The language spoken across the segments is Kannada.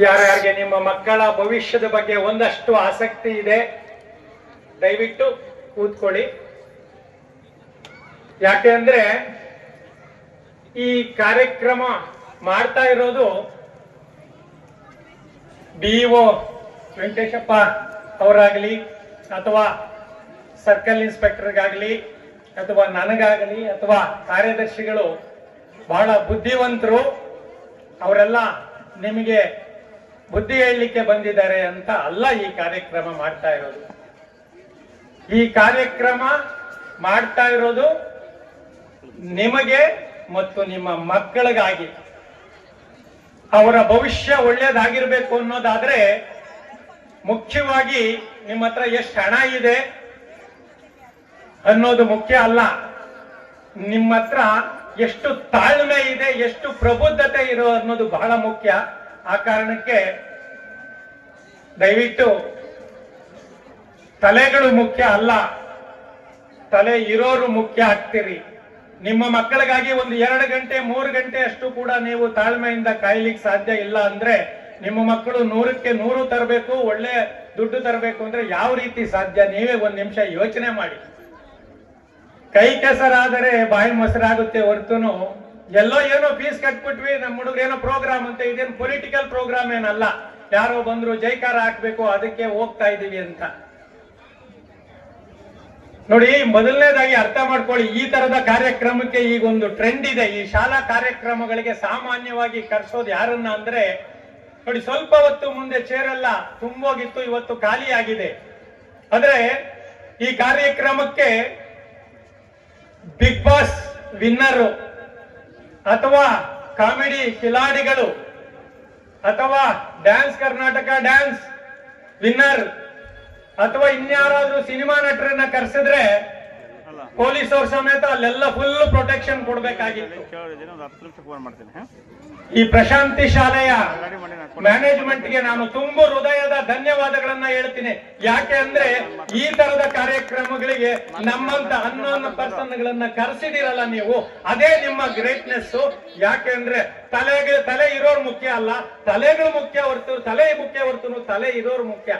ಯಾರ್ಯಾರಿಗೆ ನಿಮ್ಮ ಮಕ್ಕಳ ಭವಿಷ್ಯದ ಬಗ್ಗೆ ಒಂದಷ್ಟು ಆಸಕ್ತಿ ಇದೆ ದಯವಿಟ್ಟು ಕೂತ್ಕೊಳ್ಳಿ. ಯಾಕೆ ಅಂದ್ರೆ ಈ ಕಾರ್ಯಕ್ರಮ ಮಾಡ್ತಾ ಇರೋದು BO ವೆಂಕಟೇಶಪ್ಪ ಅವರಾಗಲಿ ಅಥವಾ ಸರ್ಕಲ್ ಇನ್ಸ್ಪೆಕ್ಟರ್ಗಾಗಲಿ ಅಥವಾ ನನಗಾಗಲಿ ಅಥವಾ ಕಾರ್ಯದರ್ಶಿಗಳು ಬಹಳ ಬುದ್ಧಿವಂತರು, ಅವರೆಲ್ಲ ನಿಮಗೆ ಬುದ್ಧಿ ಹೇಳಲಿಕ್ಕೆ ಬಂದಿದ್ದಾರೆ ಅಂತ ಅಲ್ಲ ಈ ಕಾರ್ಯಕ್ರಮ ಮಾಡ್ತಾ ಇರೋದು. ಈ ಕಾರ್ಯಕ್ರಮ ಮಾಡ್ತಾ ಇರೋದು ನಿಮಗೆ ಮತ್ತು ನಿಮ್ಮ ಮಕ್ಕಳಿಗಾಗಿ. ಅವರ ಭವಿಷ್ಯ ಒಳ್ಳೆಯದಾಗಿರ್ಬೇಕು ಅನ್ನೋದಾದ್ರೆ ಮುಖ್ಯವಾಗಿ ನಿಮ್ಮ ಹತ್ರ ಎಷ್ಟು ಹಣ ಇದೆ ಅನ್ನೋದು ಮುಖ್ಯ ಅಲ್ಲ, ನಿಮ್ಮ ಹತ್ರ ಎಷ್ಟು ತಾಳ್ಮೆ ಇದೆ, ಎಷ್ಟು ಪ್ರಬುದ್ಧತೆ ಇರೋ ಅನ್ನೋದು ಬಹಳ ಮುಖ್ಯ. ಆ ಕಾರಣಕ್ಕೆ ದಯವಿಟ್ಟು ತಲೆಗಳು ಮುಖ್ಯ ಅಲ್ಲ, ತಲೆ ಇರೋರು ಮುಖ್ಯ ಆಗ್ತೀರಿ. ನಿಮ್ಮ ಮಕ್ಕಳಿಗಾಗಿ ಒಂದು 2 ಗಂಟೆ 3 ಗಂಟೆ ಅಷ್ಟು ಕೂಡ ನೀವು ತಾಳ್ಮೆಯಿಂದ ಕಾಯ್ಲಿಕ್ಕೆ ಸಾಧ್ಯ ಇಲ್ಲ ಅಂದ್ರೆ ನಿಮ್ಮ ಮಕ್ಕಳು 100ಕ್ಕೆ 100 ತರಬೇಕು, ಒಳ್ಳೆ ದುಡ್ಡು ತರಬೇಕು ಅಂದ್ರೆ ಯಾವ ರೀತಿ ಸಾಧ್ಯ? ನೀವೇ 1 ನಿಮಿಷ ಯೋಚನೆ ಮಾಡಿ. ಕೈ ಕೆಸರಾದರೆ ಬಾಯಿ ಮೊಸರಾಗುತ್ತೆ ಹೊರತುನು ಎಲ್ಲೋ ಏನೋ ಫೀಸ್ ಕಟ್ಬಿಟ್ವಿ ನಮ್ಮ ಹುಡುಗರೇನೋ ಪ್ರೋಗ್ರಾಮ್ ಅಂತ, ಇದೇನು ಪೊಲಿಟಿಕಲ್ ಪ್ರೋಗ್ರಾಮ್ ಏನಲ್ಲ, ಯಾರೋ ಬಂದ್ರು ಜೈಕಾರ ಹಾಕ್ಬೇಕು ಅದಕ್ಕೆ ಹೋಗ್ತಾ ಇದೀವಿ ಅಂತ. ನೋಡಿ, ಮೊದಲನೇದಾಗಿ ಅರ್ಥ ಮಾಡ್ಕೊಳ್ಳಿ, ಈ ತರದ ಕಾರ್ಯಕ್ರಮಕ್ಕೆ ಈಗ ಒಂದು ಟ್ರೆಂಡ್ ಇದೆ. ಈ ಶಾಲಾ ಕಾರ್ಯಕ್ರಮಗಳಿಗೆ ಸಾಮಾನ್ಯವಾಗಿ ಕರ್ಸೋದು ಯಾರನ್ನ ಅಂದ್ರೆ, ನೋಡಿ ಸ್ವಲ್ಪ ಹೊತ್ತು ಮುಂದೆ ಚೇರೆಲ್ಲ ತುಂಬೋಗಿತ್ತು, ಇವತ್ತು ಖಾಲಿ ಆಗಿದೆ. ಆದ್ರೆ ಈ ಕಾರ್ಯಕ್ರಮಕ್ಕೆ ಬಿಗ್ ಬಾಸ್ ವಿನ್ನರು ಅಥವಾ ಕಾಮಿಡಿ ಕಿಲಾಡಿಗಳು ಅಥವಾ ಡ್ಯಾನ್ಸ್ ಕರ್ನಾಟಕ ಡ್ಯಾನ್ಸ್ ವಿನ್ನರ್ ಅಥವಾ ಇನ್ಯಾರಾದ್ರೂ ಸಿನಿಮಾ ನಟರನ್ನ ಕರೆಸಿದ್ರೆ ಪೊಲೀಸ್ ಅವ್ರ ಸಮೇತ ಅಲ್ಲೆಲ್ಲ ಫುಲ್ ಪ್ರೊಟೆಕ್ಷನ್ ಕೊಡ್ಬೇಕಾಗಿತ್ತು. ಈ ಪ್ರಶಾಂತಿ ಶಾಲೆಯ ಮ್ಯಾನೇಜ್ಮೆಂಟ್ಗೆ ನಾನು ತುಂಬಾ ಹೃದಯದ ಧನ್ಯವಾದಗಳನ್ನ ಹೇಳ್ತೀನಿ. ಯಾಕೆ ಅಂದ್ರೆ ಈ ತರದ ಕಾರ್ಯಕ್ರಮಗಳಿಗೆ ನಮ್ಮಂತ 11 ಪರ್ಸನ್ಗಳನ್ನ ಕರೆಸಿದಿರಲ್ಲ ನೀವು, ಅದೇ ನಿಮ್ಮ ಗ್ರೇಟ್ನೆಸ್. ಯಾಕೆ ಅಂದ್ರೆ ತಲೆ ಇರೋರು ಮುಖ್ಯ ಅಲ್ಲ, ತಲೆಗಳು ಮುಖ್ಯ ಹೊರತು ತಲೆ ಇರೋರು ಮುಖ್ಯ.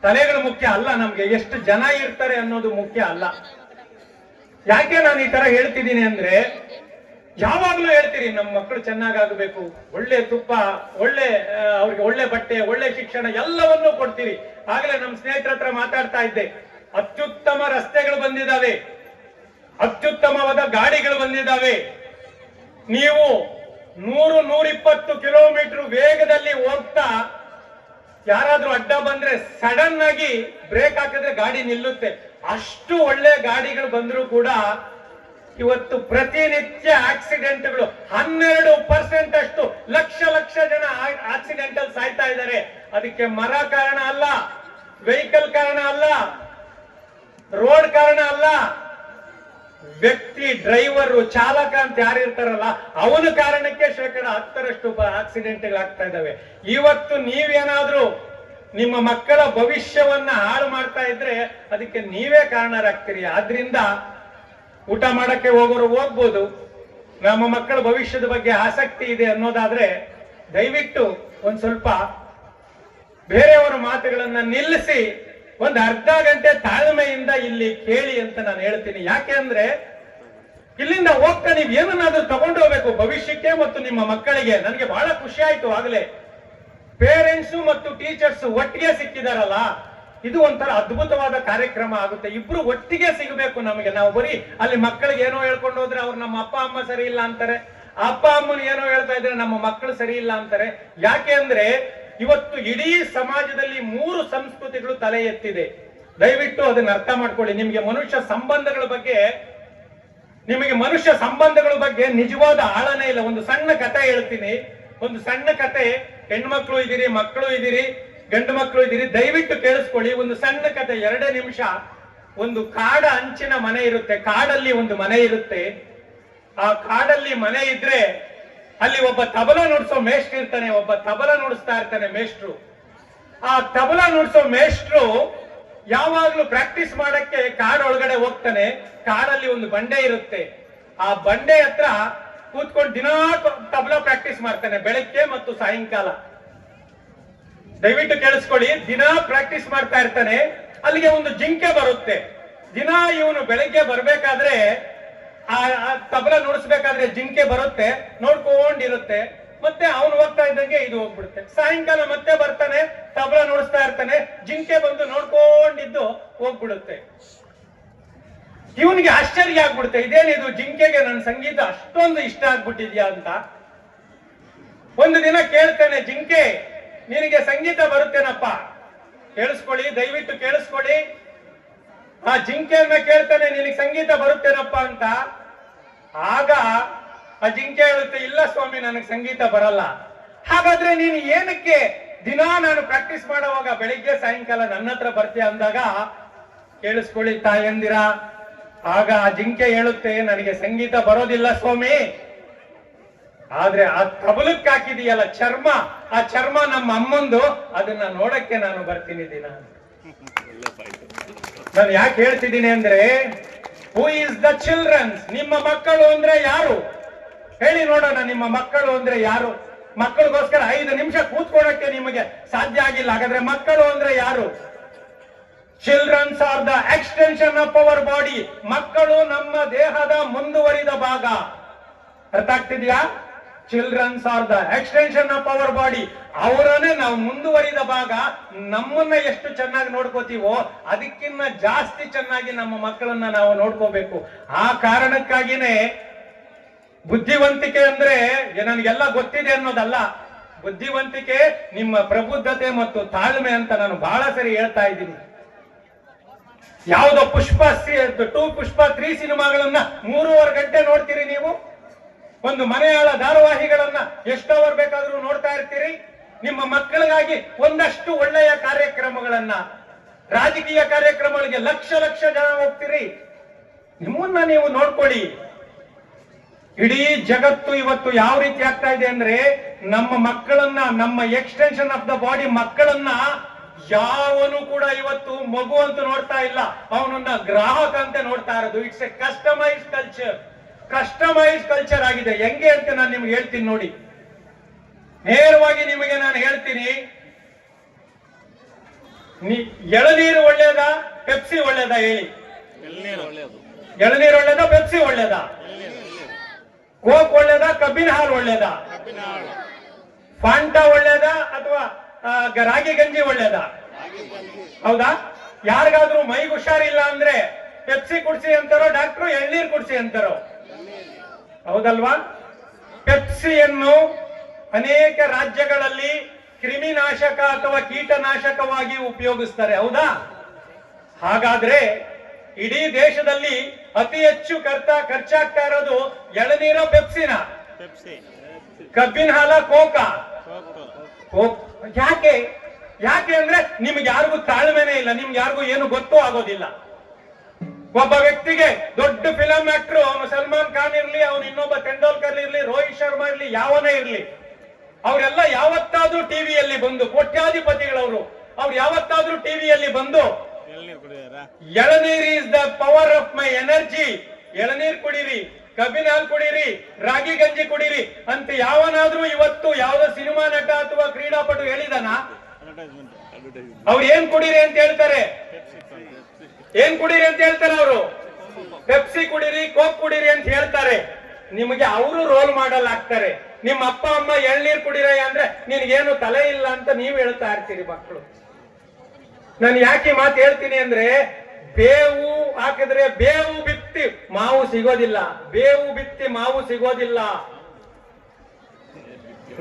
ತಲೆಗಳು ಮುಖ್ಯ ಅಲ್ಲ, ನಮ್ಗೆ ಎಷ್ಟು ಜನ ಇರ್ತಾರೆ ಅನ್ನೋದು ಮುಖ್ಯ ಅಲ್ಲ. ಯಾಕೆ ನಾನು ಈ ತರ ಹೇಳ್ತಿದ್ದೀನಿ ಅಂದ್ರೆ, ಯಾವಾಗ್ಲೂ ಹೇಳ್ತೀರಿ ನಮ್ಮ ಮಕ್ಕಳು ಚೆನ್ನಾಗಾಗಬೇಕು, ಒಳ್ಳೆ ತುಪ್ಪ, ಅವ್ರಿಗೆ ಒಳ್ಳೆ ಬಟ್ಟೆ, ಒಳ್ಳೆ ಶಿಕ್ಷಣ ಎಲ್ಲವನ್ನೂ ಕೊಡ್ತೀರಿ. ಆಗ್ಲೇ ನಮ್ಮ ಸ್ನೇಹಿತರ ಹತ್ರ ಮಾತಾಡ್ತಾ ಇದ್ದೆ, ಅತ್ಯುತ್ತಮ ರಸ್ತೆಗಳು ಬಂದಿದ್ದಾವೆ, ಅತ್ಯುತ್ತಮವಾದ ಗಾಡಿಗಳು ಬಂದಿದ್ದಾವೆ. ನೀವು 100-120 ಕಿಲೋಮೀಟರ್ ವೇಗದಲ್ಲಿ ಹೋಗ್ತಾ ಯಾರಾದ್ರೂ ಅಡ್ಡ ಬಂದ್ರೆ ಸಡನ್ ಆಗಿ ಬ್ರೇಕ್ ಹಾಕಿದ್ರೆ ಗಾಡಿ ನಿಲ್ಲುತ್ತೆ. ಅಷ್ಟು ಒಳ್ಳೆ ಗಾಡಿಗಳು ಬಂದ್ರು ಕೂಡ ಇವತ್ತು ಪ್ರತಿನಿತ್ಯ ಆಕ್ಸಿಡೆಂಟ್ಗಳು 12% ಅಷ್ಟು ಲಕ್ಷ ಜನ ಆಕ್ಸಿಡೆಂಟ್ ಅಲ್ಲಿ ಸಾಯ್ತಾ ಇದ್ದಾರೆ. ಅದಕ್ಕೆ ಮರ ಕಾರಣ ಅಲ್ಲ, ವೆಹಿಕಲ್ ಕಾರಣ ಅಲ್ಲ, ರೋಡ್ ಕಾರಣ ಅಲ್ಲ, ವ್ಯಕ್ತಿ ಡ್ರೈವರ್ ಚಾಲಕ ಅಂತ ಯಾರಿರ್ತಾರಲ್ಲ ಅವನ ಕಾರಣಕ್ಕೆ 10% ಆಕ್ಸಿಡೆಂಟ್ಗಳಾಗ್ತಾ ಇದ್ದಾವೆ. ಇವತ್ತು ನೀವೇನಾದ್ರೂ ನಿಮ್ಮ ಮಕ್ಕಳ ಭವಿಷ್ಯವನ್ನ ಹಾಳು ಮಾಡ್ತಾ ಇದ್ರೆ ಅದಕ್ಕೆ ನೀವೇ ಕಾರಣರಾಗ್ತೀರಿ. ಆದ್ರಿಂದ ಊಟ ಮಾಡಕ್ಕೆ ಹೋಗೋರು ಹೋಗ್ಬೋದು, ನಮ್ಮ ಮಕ್ಕಳ ಭವಿಷ್ಯದ ಬಗ್ಗೆ ಆಸಕ್ತಿ ಇದೆ ಅನ್ನೋದಾದ್ರೆ ದಯವಿಟ್ಟು ಒಂದ್ ಸ್ವಲ್ಪ ಬೇರೆಯವರ ಮಾತುಗಳನ್ನ ನಿಲ್ಲಿಸಿ ಒಂದು ಅರ್ಧ ಗಂಟೆ ತಾಳ್ಮೆಯಿಂದ ಇಲ್ಲಿ ಕೇಳಿ ಅಂತ ನಾನು ಹೇಳ್ತೀನಿ. ಯಾಕೆ ಅಂದ್ರೆ ಇಲ್ಲಿಂದ ಹೋಗ್ತಾ ನೀವ್ ಏನನ್ನಾದ್ರೂ ತಗೊಂಡು ಹೋಗ್ಬೇಕು ಭವಿಷ್ಯಕ್ಕೆ ಮತ್ತು ನಿಮ್ಮ ಮಕ್ಕಳಿಗೆ. ನನಗೆ ಬಹಳ ಖುಷಿ ಆಯ್ತು, ಆಗ್ಲೇ ಪೇರೆಂಟ್ಸ್ ಮತ್ತು ಟೀಚರ್ಸ್ ಒಟ್ಟಿಗೆ ಸಿಕ್ಕಿದಾರಲ್ಲ, ಇದು ಒಂಥರ ಅದ್ಭುತವಾದ ಕಾರ್ಯಕ್ರಮ ಆಗುತ್ತೆ. ಇಬ್ರು ಒಟ್ಟಿಗೆ ಸಿಗಬೇಕು ನಮಗೆ. ನಾವು ಬರೀ ಅಲ್ಲಿ ಮಕ್ಕಳಿಗೆ ಏನೋ ಹೇಳ್ಕೊಂಡು ಹೋದ್ರೆ ಅವ್ರು ನಮ್ಮ ಅಪ್ಪ ಅಮ್ಮ ಸರಿ ಇಲ್ಲ ಅಂತಾರೆ, ಅಪ್ಪ ಅಮ್ಮನ ಏನೋ ಹೇಳ್ತಾ ಇದ್ರೆ ನಮ್ಮ ಮಕ್ಕಳು ಸರಿ ಇಲ್ಲ ಅಂತಾರೆ. ಯಾಕೆ ಅಂದ್ರೆ ಇವತ್ತು ಇಡೀ ಸಮಾಜದಲ್ಲಿ 3 ಸಂಸ್ಕೃತಿಗಳು ತಲೆ ಎತ್ತಿದೆ. ದಯವಿಟ್ಟು ಅದನ್ನ ಅರ್ಥ ಮಾಡ್ಕೊಳ್ಳಿ. ನಿಮಗೆ ಮನುಷ್ಯ ಸಂಬಂಧಗಳ ಬಗ್ಗೆ ನಿಜವಾದ ಆಳನೇ ಇಲ್ಲ. ಒಂದು ಸಣ್ಣ ಕಥೆ ಹೇಳ್ತೀನಿ, ಒಂದು ಸಣ್ಣ ಕಥೆ. ಹೆಣ್ಮಕ್ಳು ಇದ್ದೀರಿ, ಮಕ್ಕಳು ಇದ್ದೀರಿ, ಗಂಡು ಮಕ್ಕಳು ಇದ್ದೀರಿ, ದಯವಿಟ್ಟು ಕೇಳಿಸ್ಕೊಳ್ಳಿ. ಒಂದು ಸಣ್ಣ ಕಥೆ, 2 ನಿಮಿಷ. ಒಂದು ಕಾಡ ಅಂಚಿನ ಮನೆ ಇರುತ್ತೆ, ಕಾಡಲ್ಲಿ ಒಂದು ಮನೆ ಇರುತ್ತೆ. ಆ ಕಾಡಲ್ಲಿ ಮನೆ ಇದ್ರೆ ಅಲ್ಲಿ ಒಬ್ಬ ತಬಲ ನುಡಿಸೋ ಮೇಷ್ಟ್ರು ಇರ್ತಾನೆ, ಒಬ್ಬ ತಬಲ ನುಡಿಸ್ತಾ ಇರ್ತಾನೆ ಮೇಷ್ಟ್ರು. ಆ ತಬಲ ನುಡಿಸೋ ಮೇಷ್ಟ್ರು ಯಾವಾಗ್ಲೂ ಪ್ರಾಕ್ಟೀಸ್ ಮಾಡಕ್ಕೆ ಕಾಡೊಳಗಡೆ ಹೋಗ್ತಾನೆ. ಕಾಡಲ್ಲಿ ಒಂದು ಬಂಡೆ ಇರುತ್ತೆ, ಆ ಬಂಡೆ ಹತ್ರ ಕೂತ್ಕೊಂಡು ದಿನಾ ತಬಲಾ ಪ್ರಾಕ್ಟೀಸ್ ಮಾಡ್ತಾನೆ ಬೆಳಗ್ಗೆ ಮತ್ತು ಸಾಯಂಕಾಲ. ದಯವಿಟ್ಟು ಕೇಳಿಸ್ಕೊಳ್ಳಿ, ದಿನಾ ಪ್ರಾಕ್ಟೀಸ್ ಮಾಡ್ತಾ ಇರ್ತಾನೆ. ಅಲ್ಲಿಗೆ ಒಂದು ಜಿಂಕೆ ಬರುತ್ತೆ. ದಿನಾ ಇವನು ಬೆಳಗ್ಗೆ ಬರ್ಬೇಕಾದ್ರೆ ಆ ತಬಲ ನುಡಿಸ್ಬೇಕಾದ್ರೆ ಜಿಂಕೆ ಬರುತ್ತೆ, ನೋಡ್ಕೊಂಡಿರುತ್ತೆ. ಮತ್ತೆ ಅವನು ಹೋಗ್ತಾ ಇದ್ದಂಗೆ ಇದು ಹೋಗ್ಬಿಡುತ್ತೆ. ಸಾಯಂಕಾಲ ಮತ್ತೆ ಬರ್ತಾನೆ, ತಬಲ ನುಡಿಸ್ತಾ ಇರ್ತಾನೆ, ಜಿಂಕೆ ಬಂದು ನೋಡ್ಕೊಂಡಿದ್ದು ಹೋಗ್ಬಿಡುತ್ತೆ. ಇವನಿಗೆ ಆಶ್ಚರ್ಯ ಆಗ್ಬಿಡುತ್ತೆ, ಇದೇನಿದು ಜಿಂಕೆಗೆ ನನ್ನ ಸಂಗೀತ ಅಷ್ಟೊಂದು ಇಷ್ಟ ಆಗ್ಬಿಟ್ಟಿದ್ಯಾ ಅಂತ. ಒಂದು ದಿನ ಕೇಳ್ತಾನೆ, ಜಿಂಕೆ ನಿನಗೆ ಸಂಗೀತ ಬರುತ್ತೇನಪ್ಪ? ಕೇಳಿಸ್ಕೊಳ್ಳಿ, ದಯವಿಟ್ಟು ಕೇಳಿಸ್ಕೊಳ್ಳಿ. ಆ ಜಿಂಕೆಯನ್ನ ಕೇಳ್ತಾನೆ, ನಿನಗೆ ಸಂಗೀತ ಬರುತ್ತೇನಪ್ಪ ಅಂತ. ಆಗ ಆ ಜಿಂಕೆ ಹೇಳುತ್ತೆ, ಇಲ್ಲ ಸ್ವಾಮಿ, ನನಗೆ ಸಂಗೀತ ಬರಲ್ಲ. ಹಾಗಾದ್ರೆ ನೀನು ಏನಕ್ಕೆ ದಿನಾ ನಾನು ಪ್ರಾಕ್ಟೀಸ್ ಮಾಡುವಾಗ ಬೆಳಿಗ್ಗೆ ಸಾಯಂಕಾಲ ನನ್ನ ಹತ್ರ ಬರ್ತೀಯ ಅಂದಾಗ, ಕೇಳಿಸ್ಕೊಳ್ಳಿ ತಾಯಂದಿರ, ಆಗ ಆ ಜಿಂಕೆ ಹೇಳುತ್ತೆ, ನನಗೆ ಸಂಗೀತ ಬರೋದಿಲ್ಲ ಸ್ವಾಮಿ, ಆದ್ರೆ ಆ ತಬಲಕ್ಕೆ ಹಾಕಿದೀಯಲ್ಲ ಚರ್ಮ, ಆ ಚರ್ಮ ನಮ್ಮ ಅಮ್ಮಂದು, ಅದನ್ನ ನೋಡಕ್ಕೆ ನಾನು ಬರ್ತೀನಿ ದಿನ. ನಾನು ಯಾಕೆ ಹೇಳ್ತಿದ್ದೀನಿ ಅಂದ್ರೆ, ಹೂ ಇಸ್ ದ ಚಿಲ್ಡ್ರನ್ಸ್? ನಿಮ್ಮ ಮಕ್ಕಳು ಅಂದ್ರೆ ಯಾರು ಹೇಳಿ ನೋಡೋಣ. ನಿಮ್ಮ ಮಕ್ಕಳು ಅಂದ್ರೆ ಯಾರು? ಮಕ್ಕಳಿಗೋಸ್ಕರ 5 ನಿಮಿಷ ಕೂತ್ಕೊಳ್ಳಕ್ಕೆ ನಿಮಗೆ ಸಾಧ್ಯ ಆಗಿಲ್ಲ, ಹಾಗಾದ್ರೆ ಮಕ್ಕಳು ಅಂದ್ರೆ ಯಾರು? Childrens are the extension of our body. ಮಕ್ಕಳು ನಮ್ಮ ದೇಹದ ಮುಂದುವರಿದ ಭಾಗ. ಅರ್ಥ ಆಗ್ತಿದ್ಯಾ? Childrens are the extension of our body. ಅವರನ್ನೇ ನಾವು ಮುಂದುವರಿದ ಭಾಗ. ನಮ್ಮನ್ನ ಎಷ್ಟು ಚೆನ್ನಾಗಿ ನೋಡ್ಕೋತೀವೋ ಅದಕ್ಕಿಂತ ಜಾಸ್ತಿ ಚೆನ್ನಾಗಿ ನಮ್ಮ ಮಕ್ಕಳನ್ನ ನಾವು ನೋಡ್ಕೋಬೇಕು. ಆ ಕಾರಣಕ್ಕಾಗಿನೇ ಬುದ್ಧಿವಂತಿಕೆ ಅಂದ್ರೆ ನನಗೆಲ್ಲ ಗೊತ್ತಿದೆ ಅನ್ನೋದಲ್ಲ. ಬುದ್ಧಿವಂತಿಕೆ ನಿಮ್ಮ ಪ್ರಬುದ್ಧತೆ ಮತ್ತು ತಾಳ್ಮೆ ಅಂತ ನಾನು ಬಹಳ ಸರಿ ಹೇಳ್ತಾ ಇದ್ದೀನಿ. ಯಾವುದೋ ಪುಷ್ಪ 2, ಪುಷ್ಪ 3 ಸಿನಿಮಾಗಳನ್ನ 3.5 ಗಂಟೆ ನೋಡ್ತೀರಿ ನೀವು. ಒಂದು ಮನೆಯಾಳ ಧಾರಾವಾಹಿಗಳನ್ನ ಎಷ್ಟು ಅವರ್ ಬೇಕಾದ್ರೂ ನೋಡ್ತಾ ಇರ್ತೀರಿ. ನಿಮ್ಮ ಮಕ್ಕಳಿಗಾಗಿ ಒಂದಷ್ಟು ಒಳ್ಳೆಯ ಕಾರ್ಯಕ್ರಮಗಳನ್ನ, ರಾಜಕೀಯ ಕಾರ್ಯಕ್ರಮಗಳಿಗೆ ಲಕ್ಷ ಲಕ್ಷ ಜನ ಹೋಗ್ತೀರಿ. ನಿಮ್ಮನ್ನ ನೀವು ನೋಡ್ಕೊಳ್ಳಿ. ಇಡೀ ಜಗತ್ತು ಇವತ್ತು ಯಾವ ರೀತಿ ಆಗ್ತಾ ಇದೆ ಅಂದ್ರೆ, ನಮ್ಮ ಮಕ್ಕಳನ್ನ, ನಮ್ಮ ಎಕ್ಸ್ಟೆನ್ಷನ್ ಆಫ್ ದ ಬಾಡಿ ಮಕ್ಕಳನ್ನ ಯಾವನು ಕೂಡ ಇವತ್ತು ಮಗು ಅಂತ ನೋಡ್ತಾ ಇಲ್ಲ, ಅವನನ್ನ ಗ್ರಾಹಕ ಅಂತ ನೋಡ್ತಾ ಇರೋದು. It's A customise culture. Customise culture ಆಗಿದೆ. ಹೆಂಗೆ ಅಂತ ನಾನು ನಿಮ್ಗೆ ಹೇಳ್ತೀನಿ ನೋಡಿ. ನೇರವಾಗಿ ನಿಮಗೆ ನಾನು ಹೇಳ್ತೀನಿ, ಎಳನೀರು ಒಳ್ಳೇದಾ ಪೆಪ್ಸಿ ಒಳ್ಳೇದಾ ಹೇಳಿ? ಎಳನೀರು ಒಳ್ಳೇದಾ ಪೆಪ್ಸಿ ಒಳ್ಳೇದಾ? ಕೋಕ್ ಒಳ್ಳೇದಾ ಕಬ್ಬಿನ ಹಾಲು ಒಳ್ಳೇದಾ? ಫಾಂಟಾ ಒಳ್ಳೇದಾ ಅಥವಾ ರಾಗಿ ಗಂಜಿ ಒಳ್ಳೇದಾ? ಹೌದಾ? ಯಾರಿಗಾದ್ರೂ ಮೈಗೆ ಹುಷಾರಿಲ್ಲ ಅಂದ್ರೆ ಪೆಪ್ಸಿ ಕುಡಿಸಿ ಅಂತಾರೋ ಡಾಕ್ಟ್ರು, ಎಳ್ನೀರು ಕುಡಿಸಿ ಅಂತಾರೋ? ಹೌದಲ್ವಾ? ಪೆಪ್ಸಿಯನ್ನು ಅನೇಕ ರಾಜ್ಯಗಳಲ್ಲಿ ಕ್ರಿಮಿನಾಶಕ ಅಥವಾ ಕೀಟನಾಶಕವಾಗಿ ಉಪಯೋಗಿಸ್ತಾರೆ. ಹೌದಾ? ಹಾಗಾದ್ರೆ ಇಡೀ ದೇಶದಲ್ಲಿ ಅತಿ ಹೆಚ್ಚು ಖರ್ಚಾಗ್ತಾ ಇರೋದು ಎಳನೀರ ಪೆಪ್ಸಿನ? ಕಬ್ಬಿನ ಹಾಲ ಕೋಕಾ? ಯಾಕೆ? ಯಾಕೆ ಅಂದ್ರೆ ನಿಮ್ಗೆ ಯಾರಿಗೂ ತಾಳ್ಮೆನೇ ಇಲ್ಲ, ನಿಮ್ಗೆ ಯಾರಿಗೂ ಏನು ಗೊತ್ತೂ ಆಗೋದಿಲ್ಲ. ಒಬ್ಬ ವ್ಯಕ್ತಿಗೆ ದೊಡ್ಡ ಫಿಲಂ ಆಕ್ಟರ್, ಅವನು ಸಲ್ಮಾನ್ ಖಾನ್ ಇರ್ಲಿ, ಅವನು ಇನ್ನೊಬ್ಬ ತೆಂಡೂಲ್ಕರ್ ಇರ್ಲಿ, ರೋಹಿತ್ ಶರ್ಮಾ ಇರ್ಲಿ, ಯಾವನೇ ಇರ್ಲಿ, ಅವರೆಲ್ಲ ಯಾವತ್ತಾದ್ರೂ ಟಿವಿಯಲ್ಲಿ ಬಂದು, ಕೋಟ್ಯಾಧಿಪತಿಗಳವರು, ಅವ್ರು ಯಾವತ್ತಾದ್ರೂ ಟಿವಿಯಲ್ಲಿ ಬಂದು elaneer is the power of my energy, ಎಳನೀರ್ ಕುಡೀರಿ, ಕಬ್ಬಿನ ಹಾಲು ಕುಡೀರಿ, ರಾಗಿ ಗಂಜಿ ಕುಡೀರಿ ಅಂತ ಯಾವನಾದ್ರೂ ಇವತ್ತು ಯಾವ್ದೋ ಸಿನಿಮಾ ನಟ ಅಥವಾ ಕ್ರೀಡಾಪಟು ಹೇಳಿದಾನ? ಅವ್ರು ಏನ್ ಕುಡೀರಿ ಅಂತ ಹೇಳ್ತಾರೆ? ಏನ್ ಕುಡೀರಿ ಅಂತ ಹೇಳ್ತಾರೆ ಅವರು? ಪೆಪ್ಸಿ ಕುಡೀರಿ, ಕೋಕ್ ಕುಡೀರಿ ಅಂತ ಹೇಳ್ತಾರೆ. ನಿಮಗೆ ಅವರು ರೋಲ್ ಮಾಡಲ್ ಆಗ್ತಾರೆ. ನಿಮ್ಮ ಅಪ್ಪ ಅಮ್ಮ ಎಳ್ನೀರ್ ಕುಡೀರಿ ಅಂದ್ರೆ ನಿನ್ಗೇನು ತಲೆ ಇಲ್ಲ ಅಂತ ನೀವು ಹೇಳ್ತಾ ಇರ್ತೀರಿ ಮಕ್ಕಳು. ನಾನು ಯಾಕೆ ಮಾತು ಹೇಳ್ತೀನಿ ಅಂದ್ರೆ, ಬೇವು ಹಾಕಿದ್ರೆ ಬೇವು ಬಿತ್ತಿ ಮಾವು ಸಿಗೋದಿಲ್ಲ, ಬೇವು ಬಿತ್ತಿ ಮಾವು ಸಿಗೋದಿಲ್ಲ.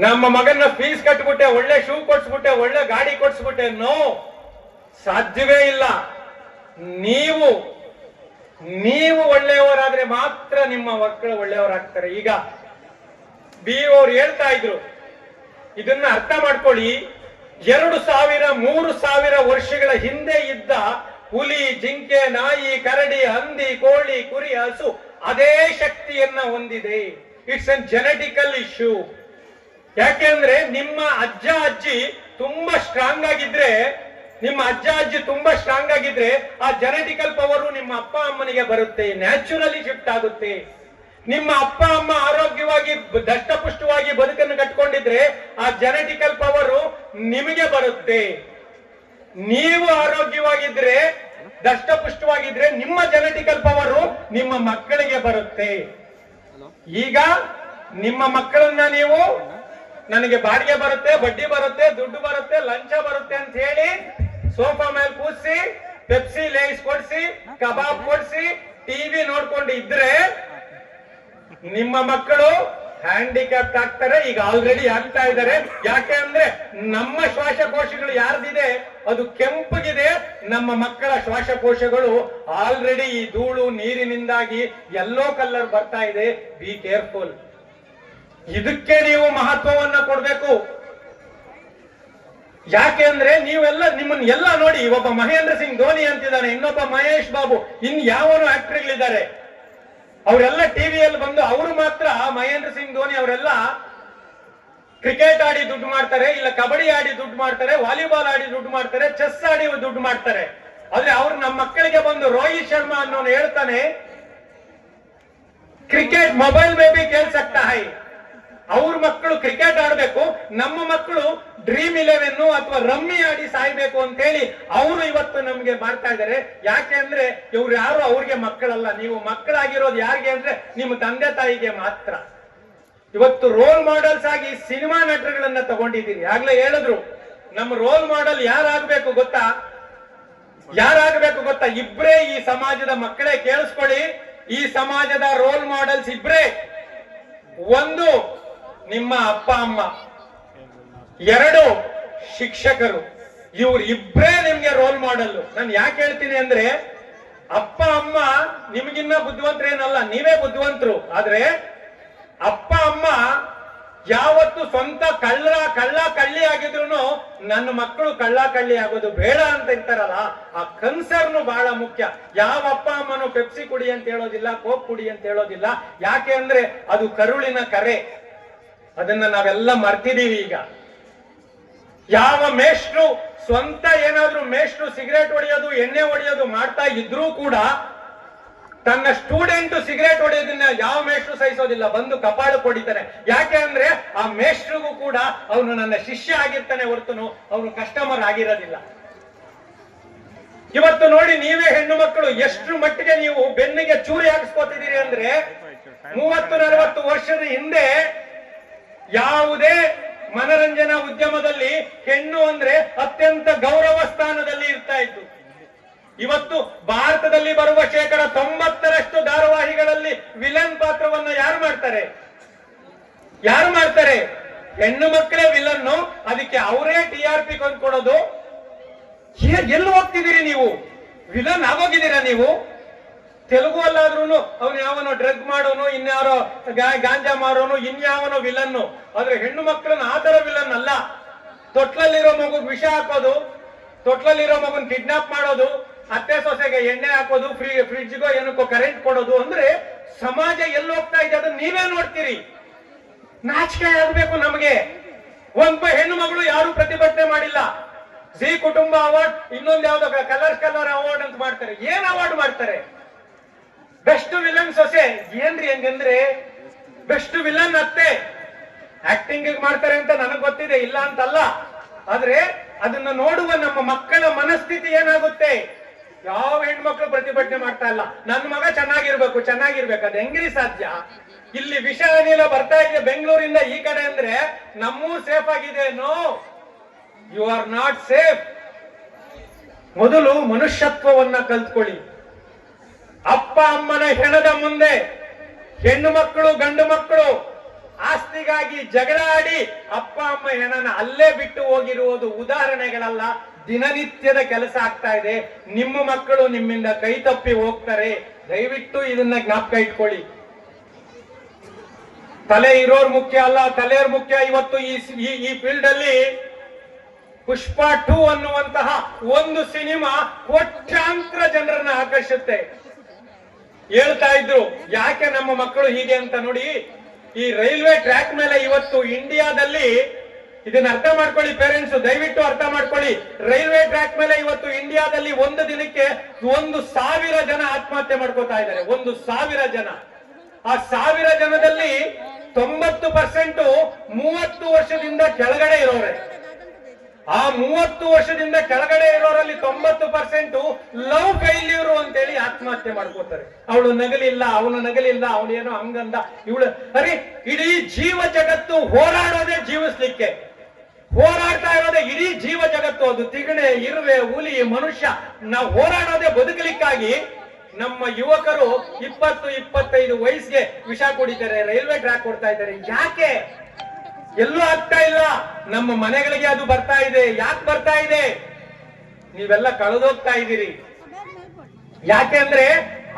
ನಮ್ಮ ಮಗನ ಫೀಸ್ ಕಟ್ಬಿಟ್ಟೆ, ಒಳ್ಳೆ ಶೂ ಕೊಡ್ಸ್ಬಿಟ್ಟೆ, ಒಳ್ಳೆ ಗಾಡಿ ಕೊಡ್ಸ್ಬಿಟ್ಟೆ, ನೋ, ಸಾಧ್ಯವೇ ಇಲ್ಲ. ನೀವು ಒಳ್ಳೆಯವರಾದ್ರೆ ಮಾತ್ರ ನಿಮ್ಮ ಮಕ್ಕಳು ಒಳ್ಳೆಯವರಾಗ್ತಾರೆ. ಈಗ ಬಿ ಅವ್ರು ಹೇಳ್ತಾ ಇದ್ರು, ಇದನ್ನ ಅರ್ಥ ಮಾಡ್ಕೊಳ್ಳಿ. 2000, 3000 ವರ್ಷಗಳ ಹಿಂದೆ ಇದ್ದ ಹುಲಿ, ಜಿಂಕೆ, ನಾಯಿ, ಕರಡಿ, ಹಂದಿ, ಕೋಳಿ, ಕುರಿ, ಹಸು ಅದೇ ಶಕ್ತಿಯನ್ನ ಹೊಂದಿದೆ. It's an genetical issue. ಯಾಕೆಂದ್ರೆ ನಿಮ್ಮ ಅಜ್ಜ ಅಜ್ಜಿ ತುಂಬಾ ಸ್ಟ್ರಾಂಗ್ ಆಗಿದ್ರೆ, ಆ ಜೆನೆಟಿಕಲ್ ಪವರು ನಿಮ್ಮ ಅಪ್ಪ ಅಮ್ಮನಿಗೆ ಬರುತ್ತೆ, ನ್ಯಾಚುರಲಿ ಶಿಫ್ಟ್ ಆಗುತ್ತೆ. ನಿಮ್ಮ ಅಪ್ಪ ಅಮ್ಮ ಆರೋಗ್ಯವಾಗಿ ದಷ್ಟಪುಷ್ಟವಾಗಿ ಬದುಕನ್ನು ಕಟ್ಕೊಂಡಿದ್ರೆ ಆ ಜೆನೆಟಿಕಲ್ ಪವರು ನಿಮಗೆ ಬರುತ್ತೆ. ನೀವು ಆರೋಗ್ಯವಾಗಿದ್ರೆ ದಷ್ಟಪುಷ್ಟವಾಗಿದ್ರೆ ನಿಮ್ಮ ಜೆನೆಟಿಕಲ್ ಪವರು ನಿಮ್ಮ ಮಕ್ಕಳಿಗೆ ಬರುತ್ತೆ. ಈಗ ನಿಮ್ಮ ಮಕ್ಕಳನ್ನ ನೀವು ನನಗೆ ಬಾಡಿಗೆ ಬರುತ್ತೆ, ಬಡ್ಡಿ ಬರುತ್ತೆ, ದುಡ್ಡು ಬರುತ್ತೆ, ಲಂಚ ಬರುತ್ತೆ ಅಂತ ಹೇಳಿ ಸೋಫಾ ಮೇಲೆ ಕೂರಿಸಿ ಪೆಪ್ಸಿ ಲೇಸ್ ಕೊಡ್ಸಿ ಕಬಾಬ್ ಕೊಡ್ಸಿ ಟಿವಿ ನೋಡ್ಕೊಂಡು ಇದ್ರೆ ನಿಮ್ಮ ಮಕ್ಕಳು ಹ್ಯಾಂಡಿಕ್ಯಾಪ್ಟ್ ಆಗ್ತಾರೆ. ಈಗ ಆಲ್ರೆಡಿ ಆಗ್ತಾ ಇದ್ದಾರೆ. ಯಾಕೆ ಅಂದ್ರೆ ನಮ್ಮ ಶ್ವಾಸಕೋಶಗಳು ಯಾರ್ದಿದೆ ಅದು ಕೆಂಪಗಿದೆ. ನಮ್ಮ ಮಕ್ಕಳ ಶ್ವಾಸಕೋಶಗಳು ಆಲ್ರೆಡಿ ಈ ಧೂಳು ನೀರಿನಿಂದಾಗಿ ಯೆಲ್ಲೋ ಕಲರ್ ಬರ್ತಾ ಇದೆ. Be careful. ಇದಕ್ಕೆ ನೀವು ಮಹತ್ವವನ್ನ ಕೊಡ್ಬೇಕು. ಯಾಕೆ ಅಂದ್ರೆ ನೀವೆಲ್ಲ ನಿಮ್ಮನ್ನ ಎಲ್ಲ ನೋಡಿ, ಒಬ್ಬ ಮಹೇಂದ್ರ ಸಿಂಗ್ ಧೋನಿ ಅಂತಿದ್ದಾನೆ, ಇನ್ನೊಬ್ಬ ಮಹೇಶ್ ಬಾಬು, ಇನ್ ಯಾವನು ಆಕ್ಟರ್ಗಳಿದ್ದಾರೆ. ಅವರೆಲ್ಲ ಟಿವಿಯಲ್ಲಿ ಬಂದು ಅವರು ಮಾತ್ರ ಮಹೇಂದ್ರ ಸಿಂಗ್ ಧೋನಿ ಅವರೆಲ್ಲ ಕ್ರಿಕೆಟ್ ಆಡಿ ದುಡ್ಡು ಮಾಡ್ತಾರೆ, ಇಲ್ಲ ಕಬಡ್ಡಿ ಆಡಿ ದುಡ್ಡು ಮಾಡ್ತಾರೆ, ವಾಲಿಬಾಲ್ ಆಡಿ ದುಡ್ಡು ಮಾಡ್ತಾರೆ, ಚೆಸ್ ಆಡಿ ದುಡ್ಡು ಮಾಡ್ತಾರೆ. ಆದ್ರೆ ಅವ್ರು ನಮ್ಮ ಮಕ್ಕಳಿಗೆ ಬಂದು ರೋಹಿತ್ ಶರ್ಮಾ ಅನ್ನೋನು ಹೇಳ್ತಾನೆ ಕ್ರಿಕೆಟ್ ಮೊಬೈಲ್ ಮೇ ಬಿ खेल सकता है. ಅವ್ರ ಮಕ್ಕಳು ಕ್ರಿಕೆಟ್ ಆಡ್ಬೇಕು, ನಮ್ಮ ಮಕ್ಕಳು ಡ್ರೀಮ್ 11 ಅಥವಾ ರಮ್ಮಿ ಆಡಿ ಸಾಯ್ಬೇಕು ಅಂತ ಹೇಳಿ ಅವರು ಇವತ್ತು ನಮ್ಗೆ ಮಾಡ್ತಾ ಇದ್ದಾರೆ. ಯಾಕೆ ಅಂದ್ರೆ ಇವ್ರು ಯಾರು ಅವ್ರಿಗೆ ಮಕ್ಕಳಲ್ಲ. ನೀವು ಮಕ್ಕಳಾಗಿರೋದು ಯಾರಿಗೆ ಅಂದ್ರೆ ನಿಮ್ಮ ತಂದೆ ತಾಯಿಗೆ ಮಾತ್ರ. ಇವತ್ತು ರೋಲ್ ಮಾಡೆಲ್ಸ್ ಆಗಿ ಸಿನಿಮಾ ನಟರುಗಳನ್ನ ತಗೊಂಡಿದ್ದೀರಿ. ಆಗ್ಲೇ ಹೇಳಿದ್ರು ನಮ್ಮ ರೋಲ್ ಮಾಡೆಲ್ ಯಾರಾಗಬೇಕು ಗೊತ್ತಾ? ಯಾರಾಗಬೇಕು ಗೊತ್ತಾ? ಇಬ್ರೇ ಈ ಸಮಾಜದ ಮಕ್ಕಳೇ. ಕೇಳಿಸ್ಕೊಳ್ಳಿ, ಈ ಸಮಾಜದ ರೋಲ್ ಮಾಡೆಲ್ಸ್ ಇಬ್ರೇ. ಒಂದು ನಿಮ್ಮ ಅಪ್ಪ ಅಮ್ಮ, ಎರಡು ಶಿಕ್ಷಕರು. ಇವ್ರು ಇಬ್ರೇ ನಿಮ್ಗೆ ರೋಲ್ ಮಾಡೆಲ್. ನಾನು ಯಾಕೆ ಹೇಳ್ತೀನಿ ಅಂದ್ರೆ ಅಪ್ಪ ಅಮ್ಮ ನಿಮ್ಗಿನ್ನ ಬುದ್ಧಿವಂತರೇನಲ್ಲ, ನೀವೇ ಬುದ್ಧಿವಂತರು. ಆದ್ರೆ ಅಪ್ಪ ಅಮ್ಮ ಯಾವತ್ತು ಸ್ವಂತ ಕಳ್ಳ ಕಳ್ಳಿ ಆಗಿದ್ರು ನನ್ನ ಮಕ್ಕಳು ಕಳ್ಳಿ ಆಗೋದು ಬೇಡ ಅಂತ ಇರ್ತಾರಲ್ಲ, ಆ ಕನ್ಸರ್ನು ಬಹಳ ಮುಖ್ಯ. ಯಾವ ಅಪ್ಪ ಅಮ್ಮನು ಪೆಪ್ಸಿ ಕುಡಿ ಅಂತ ಹೇಳೋದಿಲ್ಲ, ಕೋಕ್ ಕುಡಿ ಅಂತ ಹೇಳೋದಿಲ್ಲ. ಯಾಕೆ ಅಂದ್ರೆ ಅದು ಕರುಳಿನ ಕರೆ. ಅದನ್ನ ನಾವೆಲ್ಲ ಮರ್ತಿದೀವಿ ಈಗ. ಯಾವ ಮೇಷ್ಟ್ರು ಸ್ವಂತ ಏನಾದ್ರೂ ಮೇಷ್ಟ್ರು ಸಿಗರೇಟ್ ಹೊಡೆಯೋದು ಎಣ್ಣೆ ಹೊಡೆಯೋದು ಮಾಡ್ತಾ ಇದ್ರೂ ಕೂಡ ತನ್ನ ಸ್ಟೂಡೆಂಟ್ ಸಿಗರೇಟ್ ಹೊಡೆಯೋದನ್ನ ಯಾವ ಮೇಷ್ಟ್ರು ಸಹಿಸೋದಿಲ್ಲ, ಬಂದು ಕಪಾಳ ಕೊಡಿತಾನೆ. ಯಾಕೆ ಅಂದ್ರೆ ಆ ಮೇಷ್ಟ್ರಿಗೂ ಕೂಡ ಅವನು ನನ್ನ ಶಿಷ್ಯ ಆಗಿರ್ತಾನೆ ಹೊರತುನು ಅವನು ಕಸ್ಟಮರ್ ಆಗಿರೋದಿಲ್ಲ. ಇವತ್ತು ನೋಡಿ, ನೀವೇ ಹೆಣ್ಣು ಮಕ್ಕಳು ಎಷ್ಟು ಮಟ್ಟಿಗೆ ನೀವು ಬೆನ್ನಿಗೆ ಚೂರಿ ಹಾಕಿಸ್ಕೋತಿದ್ದೀರಿ ಅಂದ್ರೆ 30-40 ವರ್ಷದ ಹಿಂದೆ ಯಾವುದೇ ಮನರಂಜನಾ ಉದ್ಯಮದಲ್ಲಿ ಹೆಣ್ಣು ಅಂದ್ರೆ ಅತ್ಯಂತ ಗೌರವ ಸ್ಥಾನದಲ್ಲಿ ಇರ್ತಾ ಇತ್ತು. ಇವತ್ತು ಭಾರತದಲ್ಲಿ ಬರುವ 90% ಧಾರಾವಾಹಿಗಳಲ್ಲಿ ವಿಲನ್ ಪಾತ್ರವನ್ನ ಯಾರು ಮಾಡ್ತಾರೆ? ಹೆಣ್ಣು ಮಕ್ಕಳೇ ವಿಲನ್ನು. ಅದಕ್ಕೆ ಅವರೇ TRP ಕೊಂಡ್ಕೊಡೋದು. ಎಲ್ಲಿ ಹೋಗ್ತಿದ್ದೀರಿ ನೀವು? ವಿಲನ್ ಆಗೋಗಿದ್ದೀರಾ ನೀವು? ತೆಲುಗು ಅಲ್ಲಾದ್ರೂ ಅವ್ನು ಯಾವನೋ ಡ್ರಗ್ ಮಾಡೋನು, ಇನ್ಯಾರೋ ಗಾಂಜಾ ಮಾರೋನು, ಇನ್ಯಾವನೋ ವಿಲನ್ನು. ಆದ್ರೆ ಹೆಣ್ಣು ಮಕ್ಕಳನ್ನ ಆತರ ವಿಲನ್ ಅಲ್ಲ. ತೊಟ್ಲಲ್ಲಿರೋ ಮಗು ವಿಷ ಹಾಕೋದು, ತೊಟ್ಲಲ್ಲಿರೋ ಮಗುನ್ ಕಿಡ್ನಾಪ್ ಮಾಡೋದು, ಅತ್ತೆ ಸೊಸೆಗೆ ಎಣ್ಣೆ ಹಾಕೋದು, ಫ್ರಿಡ್ಜ್ಗೋ ಏನಕ್ಕೋ ಕರೆಂಟ್ ಕೊಡೋದು. ಅಂದ್ರೆ ಸಮಾಜ ಎಲ್ಲಿ ಹೋಗ್ತಾ ಇದೆ ಅದನ್ನ ನೀವೇ ನೋಡ್ತೀರಿ. ನಾಚಿಕೆ ಆಗ್ಬೇಕು ನಮಗೆ. ಒಂದ್ ಹೆಣ್ಣು ಮಗಳು ಯಾರು ಪ್ರತಿಭಟನೆ ಮಾಡಿಲ್ಲ. ಜಿ ಕುಟುಂಬ ಅವಾರ್ಡ್, ಇನ್ನೊಂದು ಯಾವ್ದೋ ಕಲರ್ ಅವಾರ್ಡ್ ಅಂತ ಮಾಡ್ತಾರೆ. ಏನ್ ಅವಾರ್ಡ್ ಮಾಡ್ತಾರೆ? ಬೆಸ್ಟ್ ವಿಲನ್ ಸೊಸೆ. ಏನ್ರಿ ಹಂಗಂದ್ರೆ ಬೆಸ್ಟ್ ವಿಲನ್ ಅತ್ತೆ ಆಕ್ಟಿಂಗ್ ಮಾಡ್ತಾರೆ ಅಂತ ನನಗ್ ಗೊತ್ತಿದೆ, ಇಲ್ಲ ಅಂತಲ್ಲ. ಆದ್ರೆ ಅದನ್ನ ನೋಡುವ ನಮ್ಮ ಮಕ್ಕಳ ಮನಸ್ಥಿತಿ ಏನಾಗುತ್ತೆ? ಯಾವ ಹೆಣ್ಮಕ್ಳು ಪ್ರತಿಭಟನೆ ಮಾಡ್ತಾ ಇಲ್ಲ. ನನ್ನ ಮಗ ಚೆನ್ನಾಗಿರ್ಬೇಕು. ಅದ್ ಹೆಂಗ್ರಿ ಸಾಧ್ಯ? ಇಲ್ಲಿ ವಿಷ ಅನಿಲ ಬರ್ತಾ ಇದೆ ಬೆಂಗಳೂರಿಂದ ಈ ಕಡೆ ಅಂದ್ರೆ ನಮ್ಮೂರ್ ಸೇಫ್ ಆಗಿದೆ. No, you are not safe. ಮೊದಲು ಮನುಷ್ಯತ್ವವನ್ನ ಕಲ್ತ್ಕೊಳ್ಳಿ. ಅಪ್ಪ ಅಮ್ಮನ ಹೆಣದ ಮುಂದೆ ಹೆಣ್ಣು ಮಕ್ಕಳು ಗಂಡು ಮಕ್ಕಳು ಆಸ್ತಿಗಾಗಿ ಜಗಳ ಆಡಿ ಅಪ್ಪ ಅಮ್ಮ ಹೆಣನ ಅಲ್ಲೇ ಬಿಟ್ಟು ಹೋಗಿರುವುದು ಉದಾಹರಣೆಗಳಲ್ಲ, ದಿನನಿತ್ಯದ ಕೆಲಸ ಆಗ್ತಾ ಇದೆ. ನಿಮ್ಮ ಮಕ್ಕಳು ನಿಮ್ಮಿಂದ ಕೈ ತಪ್ಪಿ ಹೋಗ್ತಾರೆ. ದಯವಿಟ್ಟು ಇದನ್ನ ಜ್ಞಾಪಕ ಇಟ್ಕೊಳ್ಳಿ. ತಲೆ ಇರೋರ್ ಮುಖ್ಯ ಅಲ್ಲ, ತಲೆಯರ್ ಮುಖ್ಯ. ಇವತ್ತು ಈ ಫೀಲ್ಡ್ ಅಲ್ಲಿ ಪುಷ್ಪ 2 ಅನ್ನುವಂತಹ ಒಂದು ಸಿನಿಮಾ ಕೋಟ್ಯಾಂತರ ಜನರನ್ನ ಆಕರ್ಷಿಸುತ್ತೆ. ಹೇಳ್ತಾ ಇದ್ರು ಯಾಕೆ ನಮ್ಮ ಮಕ್ಕಳು ಹೀಗೆ ಅಂತ. ನೋಡಿ, ಈ ರೈಲ್ವೆ ಟ್ರ್ಯಾಕ್ ಮೇಲೆ ಇವತ್ತು ಇಂಡಿಯಾದಲ್ಲಿ, ಇದನ್ನ ಅರ್ಥ ಮಾಡ್ಕೊಳ್ಳಿ ಪೇರೆಂಟ್ಸ್, ದಯವಿಟ್ಟು ಅರ್ಥ ಮಾಡ್ಕೊಳ್ಳಿ. ರೈಲ್ವೆ ಟ್ರ್ಯಾಕ್ ಮೇಲೆ ಇವತ್ತು ಇಂಡಿಯಾದಲ್ಲಿ ಒಂದು ದಿನಕ್ಕೆ 1,000 ಜನ ಆತ್ಮಹತ್ಯೆ ಮಾಡ್ಕೋತಾ ಇದ್ದಾರೆ. 1,000 ಜನ. ಆ 1000 ಜನದಲ್ಲಿ 90% 30 ವರ್ಷದಿಂದ ಕೆಳಗಡೆ ಇರೋರೆ. ಆ 30 ವರ್ಷದಿಂದ ಕೆಳಗಡೆ ಇರೋರಲ್ಲಿ 90% ಲವ್ ಫೇಲ್ಯೂರ್ ಅಂತೇಳಿ ಆತ್ಮಹತ್ಯೆ ಮಾಡ್ಕೋತಾರೆ. ಅವಳು ನಗಲಿಲ್ಲ, ಅವನು ನಗಲಿಲ್ಲ, ಅವನೇನೋ ಹಂಗಂದ, ಇವಳು ಅರೆ ಇಡೀ ಜೀವ ಜಗತ್ತು ಹೋರಾಡೋದೇ ಜೀವಿಸ್ಲಿಕ್ಕೆ, ಹೋರಾಡ್ತಾ ಇರೋದೇ ಇಡೀ ಜೀವ ಜಗತ್ತು. ಅದು ತಿಗಣೆ, ಇರುವೆ, ಹುಲಿ, ಮನುಷ್ಯ, ನಾವು ಹೋರಾಡೋದೇ ಬದುಕಲಿಕ್ಕಾಗಿ. ನಮ್ಮ ಯುವಕರು 20-25 ವಯಸ್ಸಿಗೆ ವಿಷ ಕುಡಿತಾರೆ, ರೈಲ್ವೆ ಟ್ರ್ಯಾಕ್ ಕೊಡ್ತಾ ಇದ್ದಾರೆ. ಯಾಕೆ? ಎಲ್ಲೂ ಆಗ್ತಾ ಇಲ್ಲ. ನಮ್ಮ ಮನೆಗಳಿಗೆ ಅದು ಬರ್ತಾ ಇದೆ. ಯಾಕೆ ಬರ್ತಾ ಇದೆ? ನೀವೆಲ್ಲ ಕಳೆದೋಗ್ತಾ ಇದ್ದೀರಿ. ಯಾಕೆ ಅಂದ್ರೆ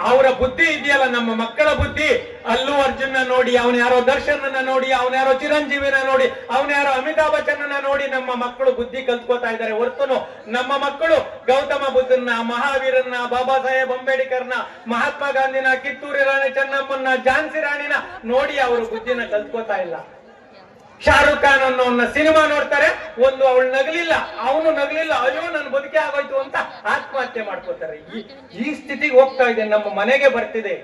ಅವರ ಬುದ್ಧಿ ಇದೆಯಲ್ಲ, ನಮ್ಮ ಮಕ್ಕಳ ಬುದ್ಧಿ. ಅಲ್ಲು ಅರ್ಜುನ ನೋಡಿ, ಅವನ ಯಾರೋ ದರ್ಶನನ್ನ ನೋಡಿ, ಅವನ ಯಾರೋ ಚಿರಂಜೀವಿನ ನೋಡಿ, ಅವನ ಯಾರೋ ಅಮಿತಾಬ್ ಬಚ್ಚನ್ನ ನೋಡಿ ನಮ್ಮ ಮಕ್ಕಳು ಬುದ್ಧಿ ಕಲ್ತ್ಕೋತಾ ಇದ್ದಾರೆ. ಹೊರತುನು ನಮ್ಮ ಮಕ್ಕಳು ಗೌತಮ ಬುದ್ಧನ, ಮಹಾವೀರನ್ನ, ಬಾಬಾ ಸಾಹೇಬ್ ಅಂಬೇಡ್ಕರ್ನ, ಮಹಾತ್ಮ ಗಾಂಧಿನ, ಕಿತ್ತೂರು ರಾಣಿ ಚೆನ್ನಮ್ಮನ್ನ, ಝಾನ್ಸಿ ರಾಣಿನ ನೋಡಿ ಅವರು ಬುದ್ಧಿನ ಕಲ್ತ್ಕೋತಾ ಇಲ್ಲ. ಶಾರುಖ್ ಖಾನ್ ಅನ್ನೋನ್ನ ಸಿನಿಮಾ ನೋಡ್ತಾರೆ, ಒಂದು ಅವಳು ನಗಲಿಲ್ಲ, ಅವನು ನಗಲಿಲ್ಲ, ಅಯ್ಯೋ ನನ್ನ ಬದುಕೆ ಆಗೋಯ್ತು ಅಂತ ಆತ್ಮಹತ್ಯೆ ಮಾಡ್ಕೋತಾರೆ. ಈ ಸ್ಥಿತಿಗೆ ಹೋಗ್ತಾ ಇದೆ, ನಮ್ಮ ಮನೆಗೆ ಬರ್ತಿದೆ.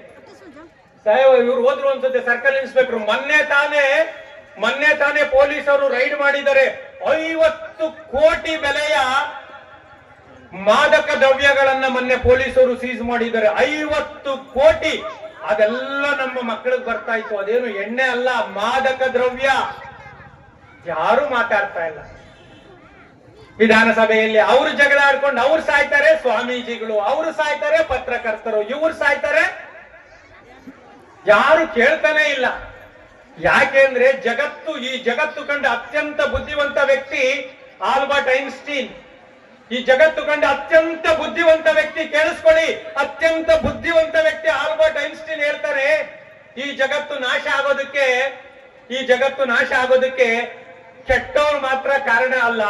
ಸಾಹೇಬ್ ಇವ್ರು ಹೋದ್ರು ಅನ್ಸುತ್ತೆ, ಸರ್ಕಲ್ ಇನ್ಸ್ಪೆಕ್ಟರ್. ಮೊನ್ನೆ ತಾನೇ ಪೊಲೀಸರು ರೈಡ್ ಮಾಡಿದ್ದಾರೆ. 50 ಕೋಟಿ ಬೆಲೆಯ ಮಾದಕ ದ್ರವ್ಯಗಳನ್ನ ಮೊನ್ನೆ ಪೊಲೀಸರು ಸೀಸ್ ಮಾಡಿದ್ದಾರೆ. 50 ಕೋಟಿ. ಅದೆಲ್ಲ ನಮ್ಮ ಮಕ್ಕಳಿಗೆ ಬರ್ತಾ ಇತ್ತು. ಅದೇನು ಎಣ್ಣೆ ಅಲ್ಲ, ಮಾದಕ ದ್ರವ್ಯ. ಯಾರು ಮಾತಾಡ್ತಾ ಇಲ್ಲ. ವಿಧಾನಸಭೆಯಲ್ಲಿ ಅವರು ಜಗಳ ಆಡ್ಕೊಂಡು ಅವ್ರು ಸಾಯ್ತಾರೆ, ಸ್ವಾಮೀಜಿಗಳು ಅವರು ಸಾಯ್ತಾರೆ, ಪತ್ರಕರ್ತರು ಇವ್ರು ಸಾಯ್ತಾರೆ. ಯಾರು ಕೇಳ್ತಾನೆ ಇಲ್ಲ. ಯಾಕೆಂದ್ರೆ ಈ ಜಗತ್ತು ಕಂಡ ಅತ್ಯಂತ ಬುದ್ಧಿವಂತ ವ್ಯಕ್ತಿ ಆಲ್ಬರ್ಟ್ ಐನ್ಸ್ಟೀನ್. ಈ ಜಗತ್ತು ಕಂಡ ಅತ್ಯಂತ ಬುದ್ಧಿವಂತ ವ್ಯಕ್ತಿ, ಕೇಳಿಸ್ಕೊಳ್ಳಿ, ಅತ್ಯಂತ ಬುದ್ಧಿವಂತ ವ್ಯಕ್ತಿ ಆಲ್ಬರ್ಟ್ ಐನ್ಸ್ಟೀನ್ ಹೇಳ್ತಾರೆ, ಈ ಜಗತ್ತು ನಾಶ ಆಗೋದಕ್ಕೆ ಕೆಟ್ಟವ್ರು ಮಾತ್ರ ಕಾರಣ ಅಲ್ಲ,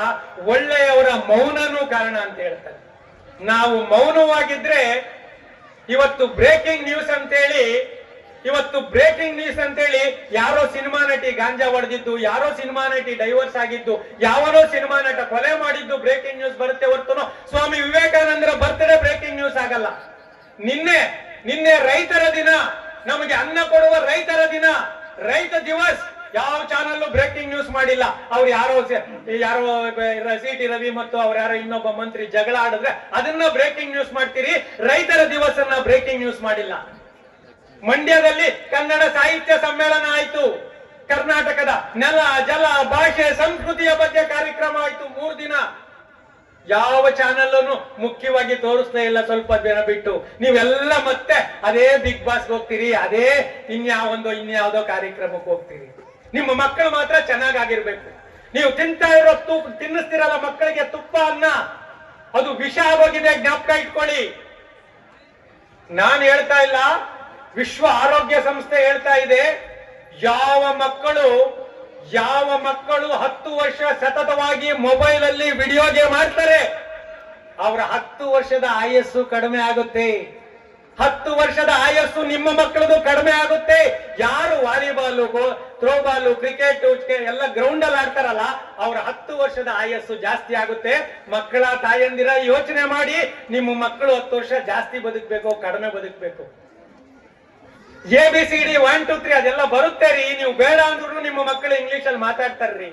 ಒಳ್ಳೆಯವರ ಮೌನನೂ ಕಾರಣ ಅಂತ ಹೇಳ್ತಾರೆ. ನಾವು ಮೌನವಾಗಿದ್ರೆ ಇವತ್ತು ಬ್ರೇಕಿಂಗ್ ನ್ಯೂಸ್ ಅಂತೇಳಿ ಯಾರೋ ಸಿನಿಮಾ ನಟಿ ಗಾಂಜಾ ಹೊಡೆದಿದ್ದು, ಯಾರೋ ಸಿನಿಮಾ ನಟಿ ಡೈವರ್ಸ್ ಆಗಿದ್ದು, ಯಾವನೋ ಸಿನಿಮಾ ನಟ ಕೊಲೆ ಮಾಡಿದ್ದು ಬ್ರೇಕಿಂಗ್ ನ್ಯೂಸ್ ಬರುತ್ತೆ. ಹೊರತು ಸ್ವಾಮಿ ವಿವೇಕಾನಂದರ ಬರ್ತ್ಡೇ ಬ್ರೇಕಿಂಗ್ ನ್ಯೂಸ್ ಆಗಲ್ಲ. ನಿನ್ನೆ ರೈತರ ದಿನ, ನಮಗೆ ಅನ್ನ ಕೊಡುವ ರೈತರ ದಿನ, ರೈತ ದಿವಸ್. ಯಾವ ಚಾನಲ್ ಬ್ರೇಕಿಂಗ್ ನ್ಯೂಸ್ ಮಾಡಿಲ್ಲ. ಅವ್ರು ಯಾರೋ ಸಿ.ಟಿ. ರವಿ ಮತ್ತು ಅವ್ರ ಯಾರೋ ಇನ್ನೊಬ್ಬ ಮಂತ್ರಿ ಜಗಳ ಆಡಿದ್ರೆ ಅದನ್ನ ಬ್ರೇಕಿಂಗ್ ನ್ಯೂಸ್ ಮಾಡ್ತೀರಿ. ರೈತರ ದಿವಸನ್ನ ಬ್ರೇಕಿಂಗ್ ನ್ಯೂಸ್ ಮಾಡಿಲ್ಲ. ಮಂಡ್ಯದಲ್ಲಿ ಕನ್ನಡ ಸಾಹಿತ್ಯ ಸಮ್ಮೇಳನ ಆಯ್ತು. ಕರ್ನಾಟಕದ ನೆಲ, ಜಲ, ಭಾಷೆ, ಸಂಸ್ಕೃತಿಯ ಬಗ್ಗೆ ಕಾರ್ಯಕ್ರಮ ಆಯ್ತು 3 ದಿನ. ಯಾವ ಚಾನಲ್ ಮುಖ್ಯವಾಗಿ ತೋರಿಸ್ತಾ ಇಲ್ಲ. ಸ್ವಲ್ಪ ದಿನ ಬಿಟ್ಟು ನೀವೆಲ್ಲ ಮತ್ತೆ ಅದೇ ಬಿಗ್ ಬಾಸ್ ಹೋಗ್ತೀರಿ, ಅದೇ ಇನ್ಯಾವುದೋ ಕಾರ್ಯಕ್ರಮಕ್ಕೆ ಹೋಗ್ತೀರಿ. ನಿಮ್ಮ ಮಕ್ಕಳು ಮಾತ್ರ ಚೆನ್ನಾಗಿರ್ಬೇಕು. ನೀವು ತಿಂತಾ ಇರೋ ತಿನ್ನಿಸ್ತಿರಲ್ಲ ಮಕ್ಕಳಿಗೆ ತುಪ್ಪ, ಅನ್ನ, ಅದು ವಿಷ ಆಗೋಗಿದೆ, ಜ್ಞಾಪಕ ಇಟ್ಕೊಳ್ಳಿ. ನಾನು ಹೇಳ್ತಾ ಇಲ್ಲ, ವಿಶ್ವ ಆರೋಗ್ಯ ಸಂಸ್ಥೆ ಹೇಳ್ತಾ ಇದೆ, ಯಾವ ಮಕ್ಕಳು 10 ವರ್ಷ ಸತತವಾಗಿ ಮೊಬೈಲ್ ಅಲ್ಲಿ ವಿಡಿಯೋ ಗೇಮ್ ಆಡ್ತಾರೆ, ಅವರ 10 ವರ್ಷದ ಆಯಸ್ಸು ಕಡಿಮೆ ಆಗುತ್ತೆ. 10 ವರ್ಷದ ಆಯಸ್ಸು ನಿಮ್ಮ ಮಕ್ಕಳದು ಕಡಿಮೆ ಆಗುತ್ತೆ. ಯಾರು ವಾಲಿಬಾಲ್, ಥ್ರೋಬಾಲ್, ಕ್ರಿಕೆಟ್ ಎಲ್ಲ ಗ್ರೌಂಡ್ ಅಲ್ಲಿ ಆಡ್ತಾರಲ್ಲ, ಅವರ 10 ವರ್ಷದ ಆಯಸ್ಸು ಜಾಸ್ತಿ ಆಗುತ್ತೆ. ಮಕ್ಕಳ ತಾಯಂದಿರ ಯೋಚನೆ ಮಾಡಿ, ನಿಮ್ಮ ಮಕ್ಕಳು 10 ವರ್ಷ ಜಾಸ್ತಿ ಬದುಕಬೇಕು, ಕಡಿಮೆ ಬದುಕಬೇಕು. ABCD 1 2 3 ಅದೆಲ್ಲ ಬರುತ್ತೆ ರೀ. ನೀವು ಬೇಡ ಅಂದ್ರೂ ನಿಮ್ಮ ಮಕ್ಕಳು ಇಂಗ್ಲಿಷ್ ಅಲ್ಲಿ ಮಾತಾಡ್ತಾರ್ರಿ.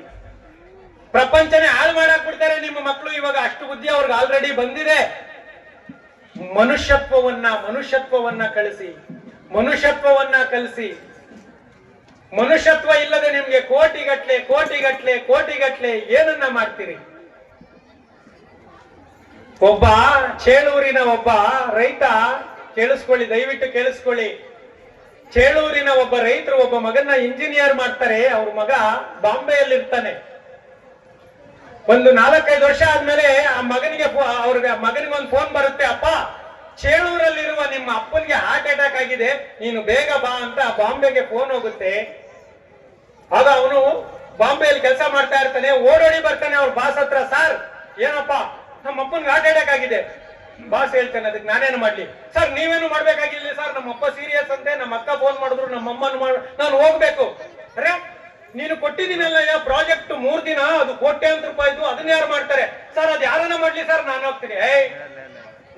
ಪ್ರಪಂಚನೇ ಹಾಳು ಮಾಡಾಕ್ ಬಿಡ್ತಾರೆ ನಿಮ್ಮ ಮಕ್ಕಳು. ಇವಾಗ ಅಷ್ಟು ಬುದ್ಧಿ ಅವ್ರಿಗೆ ಆಲ್ರೆಡಿ ಬಂದಿದೆ. ಮನುಷ್ಯತ್ವವನ್ನ ಕಲಿಸಿ. ಮನುಷ್ಯತ್ವ ಇಲ್ಲದೆ ನಿಮ್ಗೆ ಕೋಟಿಗಟ್ಲೆ ಏನನ್ನ ಮಾಡ್ತೀರಿ? ಒಬ್ಬ ಚೇಳೂರಿನ ಒಬ್ಬ ರೈತ, ಕೇಳಿಸ್ಕೊಳ್ಳಿ, ದಯವಿಟ್ಟು ಕೇಳಿಸ್ಕೊಳ್ಳಿ. ಚೇಳೂರಿನ ಒಬ್ಬ ರೈತರು ಒಬ್ಬ ಮಗನ್ನ ಇಂಜಿನಿಯರ್ ಮಾಡ್ತಾರೆ. ಅವ್ರ ಮಗ ಬಾಂಬೆಯಲ್ಲಿ ಇರ್ತಾನೆ. ಒಂದು 4-5 ವರ್ಷ ಆದ್ಮೇಲೆ ಆ ಮಗನಿಗೆ ಒಂದು ಫೋನ್ ಬರುತ್ತೆ, ಅಪ್ಪ ಚೇಳೂರಲ್ಲಿರುವ ನಿಮ್ಮ ಅಪ್ಪನಿಗೆ ಹಾರ್ಟ್ ಅಟ್ಯಾಕ್ ಆಗಿದೆ, ನೀನು ಬೇಗ ಬಾ ಅಂತ ಬಾಂಬೆಗೆ ಫೋನ್ ಹೋಗುತ್ತೆ. ಆಗ ಅವನು ಬಾಂಬೆಯಲ್ಲಿ ಕೆಲಸ ಮಾಡ್ತಾ ಇರ್ತಾನೆ. ಓಡೋಡಿ ಬರ್ತಾನೆ ಅವ್ರ ಬಾಸ್ ಹತ್ರ, ಸರ್ ಏನಪ್ಪ ನಮ್ಮ ಅಪ್ಪನ್ಗೆ ಹಾರ್ಟ್ ಅಟ್ಯಾಕ್ ಆಗಿದೆ. ಬಾಸ್ ಹೇಳ್ತಾನೆ, ಅದಕ್ಕೆ ನಾನೇನು ಮಾಡ್ಲಿ? ಸರ್ ನೀವೇನು ಮಾಡ್ಬೇಕಾಗಿಲ್ಲ ಸರ್, ನಮ್ಮ ಅಪ್ಪ ಸೀರಿಯಸ್ ಅಂತೆ, ನಮ್ಮ ಅಕ್ಕ ಫೋನ್ ಮಾಡಿದ್ರು, ನಮ್ಮ ಅಮ್ಮನ ನಾನು ಹೋಗ್ಬೇಕು. ಅರೆ ನೀನು ಕೊಟ್ಟಿದ್ದೀನಲ್ಲ ಪ್ರಾಜೆಕ್ಟ್ 3 ದಿನ, ಅದು ಕೋಟ್ಯಾಂತರ ರೂಪಾಯಿದು, ಅದನ್ನ ಯಾರು ಮಾಡ್ತಾರೆ? ಸರ್ ಅದು ಯಾರನ್ನ ಮಾಡ್ಲಿ ಸರ್, ನಾನು ಹೋಗ್ತೀನಿ.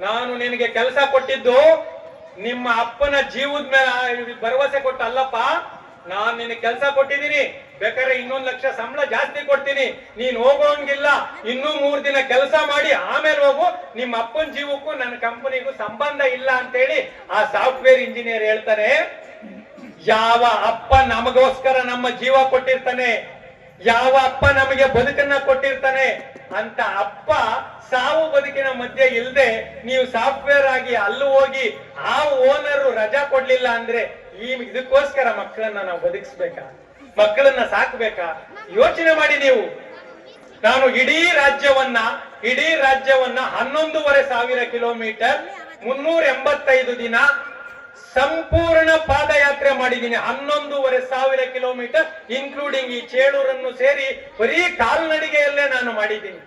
ನಾನು ನಿನಗೆ ಕೆಲಸ ಕೊಟ್ಟಿದ್ದು ನಿಮ್ಮ ಅಪ್ಪನ ಜೀವದ ಮೇಲೆ ಭರವಸೆ ಕೊಟ್ಟು ಅಲ್ಲಪ್ಪ, ನಾನ್ ನಿನಗೆ ಕೆಲಸ ಕೊಟ್ಟಿದ್ದೀನಿ, ಬೇಕಾದ್ರೆ 1 ಲಕ್ಷ ಸಂಬಳ ಜಾಸ್ತಿ ಕೊಡ್ತೀನಿ, ನೀನ್ ಹೋಗೋಂಗಿಲ್ಲ, ಇನ್ನೂ 3 ದಿನ ಕೆಲಸ ಮಾಡಿ ಆಮೇಲೆ ಹೋಗು, ನಿಮ್ಮ ಅಪ್ಪನ ಜೀವಕ್ಕೂ ನನ್ನ ಕಂಪನಿಗೂ ಸಂಬಂಧ ಇಲ್ಲ ಅಂತೇಳಿ ಆ ಸಾಫ್ಟ್ವೇರ್ ಇಂಜಿನಿಯರ್ ಹೇಳ್ತಾನೆ. ಯಾವ ಅಪ್ಪ ನಮಗೋಸ್ಕರ ನಮ್ಮ ಜೀವ ಕೊಟ್ಟಿರ್ತಾನೆ, ಯಾವ ಅಪ್ಪ ನಮಗೆ ಬದುಕನ್ನ ಕೊಟ್ಟಿರ್ತಾನೆ ಅಂತ ಅಪ್ಪ ಸಾವು ಬದುಕಿನ ಮಧ್ಯೆ ಇಲ್ಲದೆ ನೀವು ಸಾಫ್ಟ್ವೇರ್ ಆಗಿ ಅಲ್ಲೂ ಹೋಗಿ ಆ ಓನರು ರಜಾ ಕೊಡ್ಲಿಲ್ಲ ಅಂದ್ರೆ ಇದಕ್ಕೋಸ್ಕರ ಮಕ್ಕಳನ್ನ ನಾವು ಬದುಕಿಸ್ಬೇಕಾ, ಮಕ್ಕಳನ್ನ ಸಾಕ್ಬೇಕಾ? ಯೋಚನೆ ಮಾಡಿ ನೀವು. ನಾನು ಇಡೀ ರಾಜ್ಯವನ್ನ 11,500 ಕಿಲೋಮೀಟರ್ 385 ದಿನ ಸಂಪೂರ್ಣ ಪಾದಯಾತ್ರೆ ಮಾಡಿದ್ದೀನಿ. 11,500 ಕಿಲೋಮೀಟರ್ ಇನ್ಕ್ಲೂಡಿಂಗ್ ಈ ಚೇಳೂರನ್ನು ಸೇರಿ ಬರೀ ಕಾಲ್ನಡಿಗೆಯಲ್ಲೇ ನಾನು ಮಾಡಿದ್ದೀನಿ.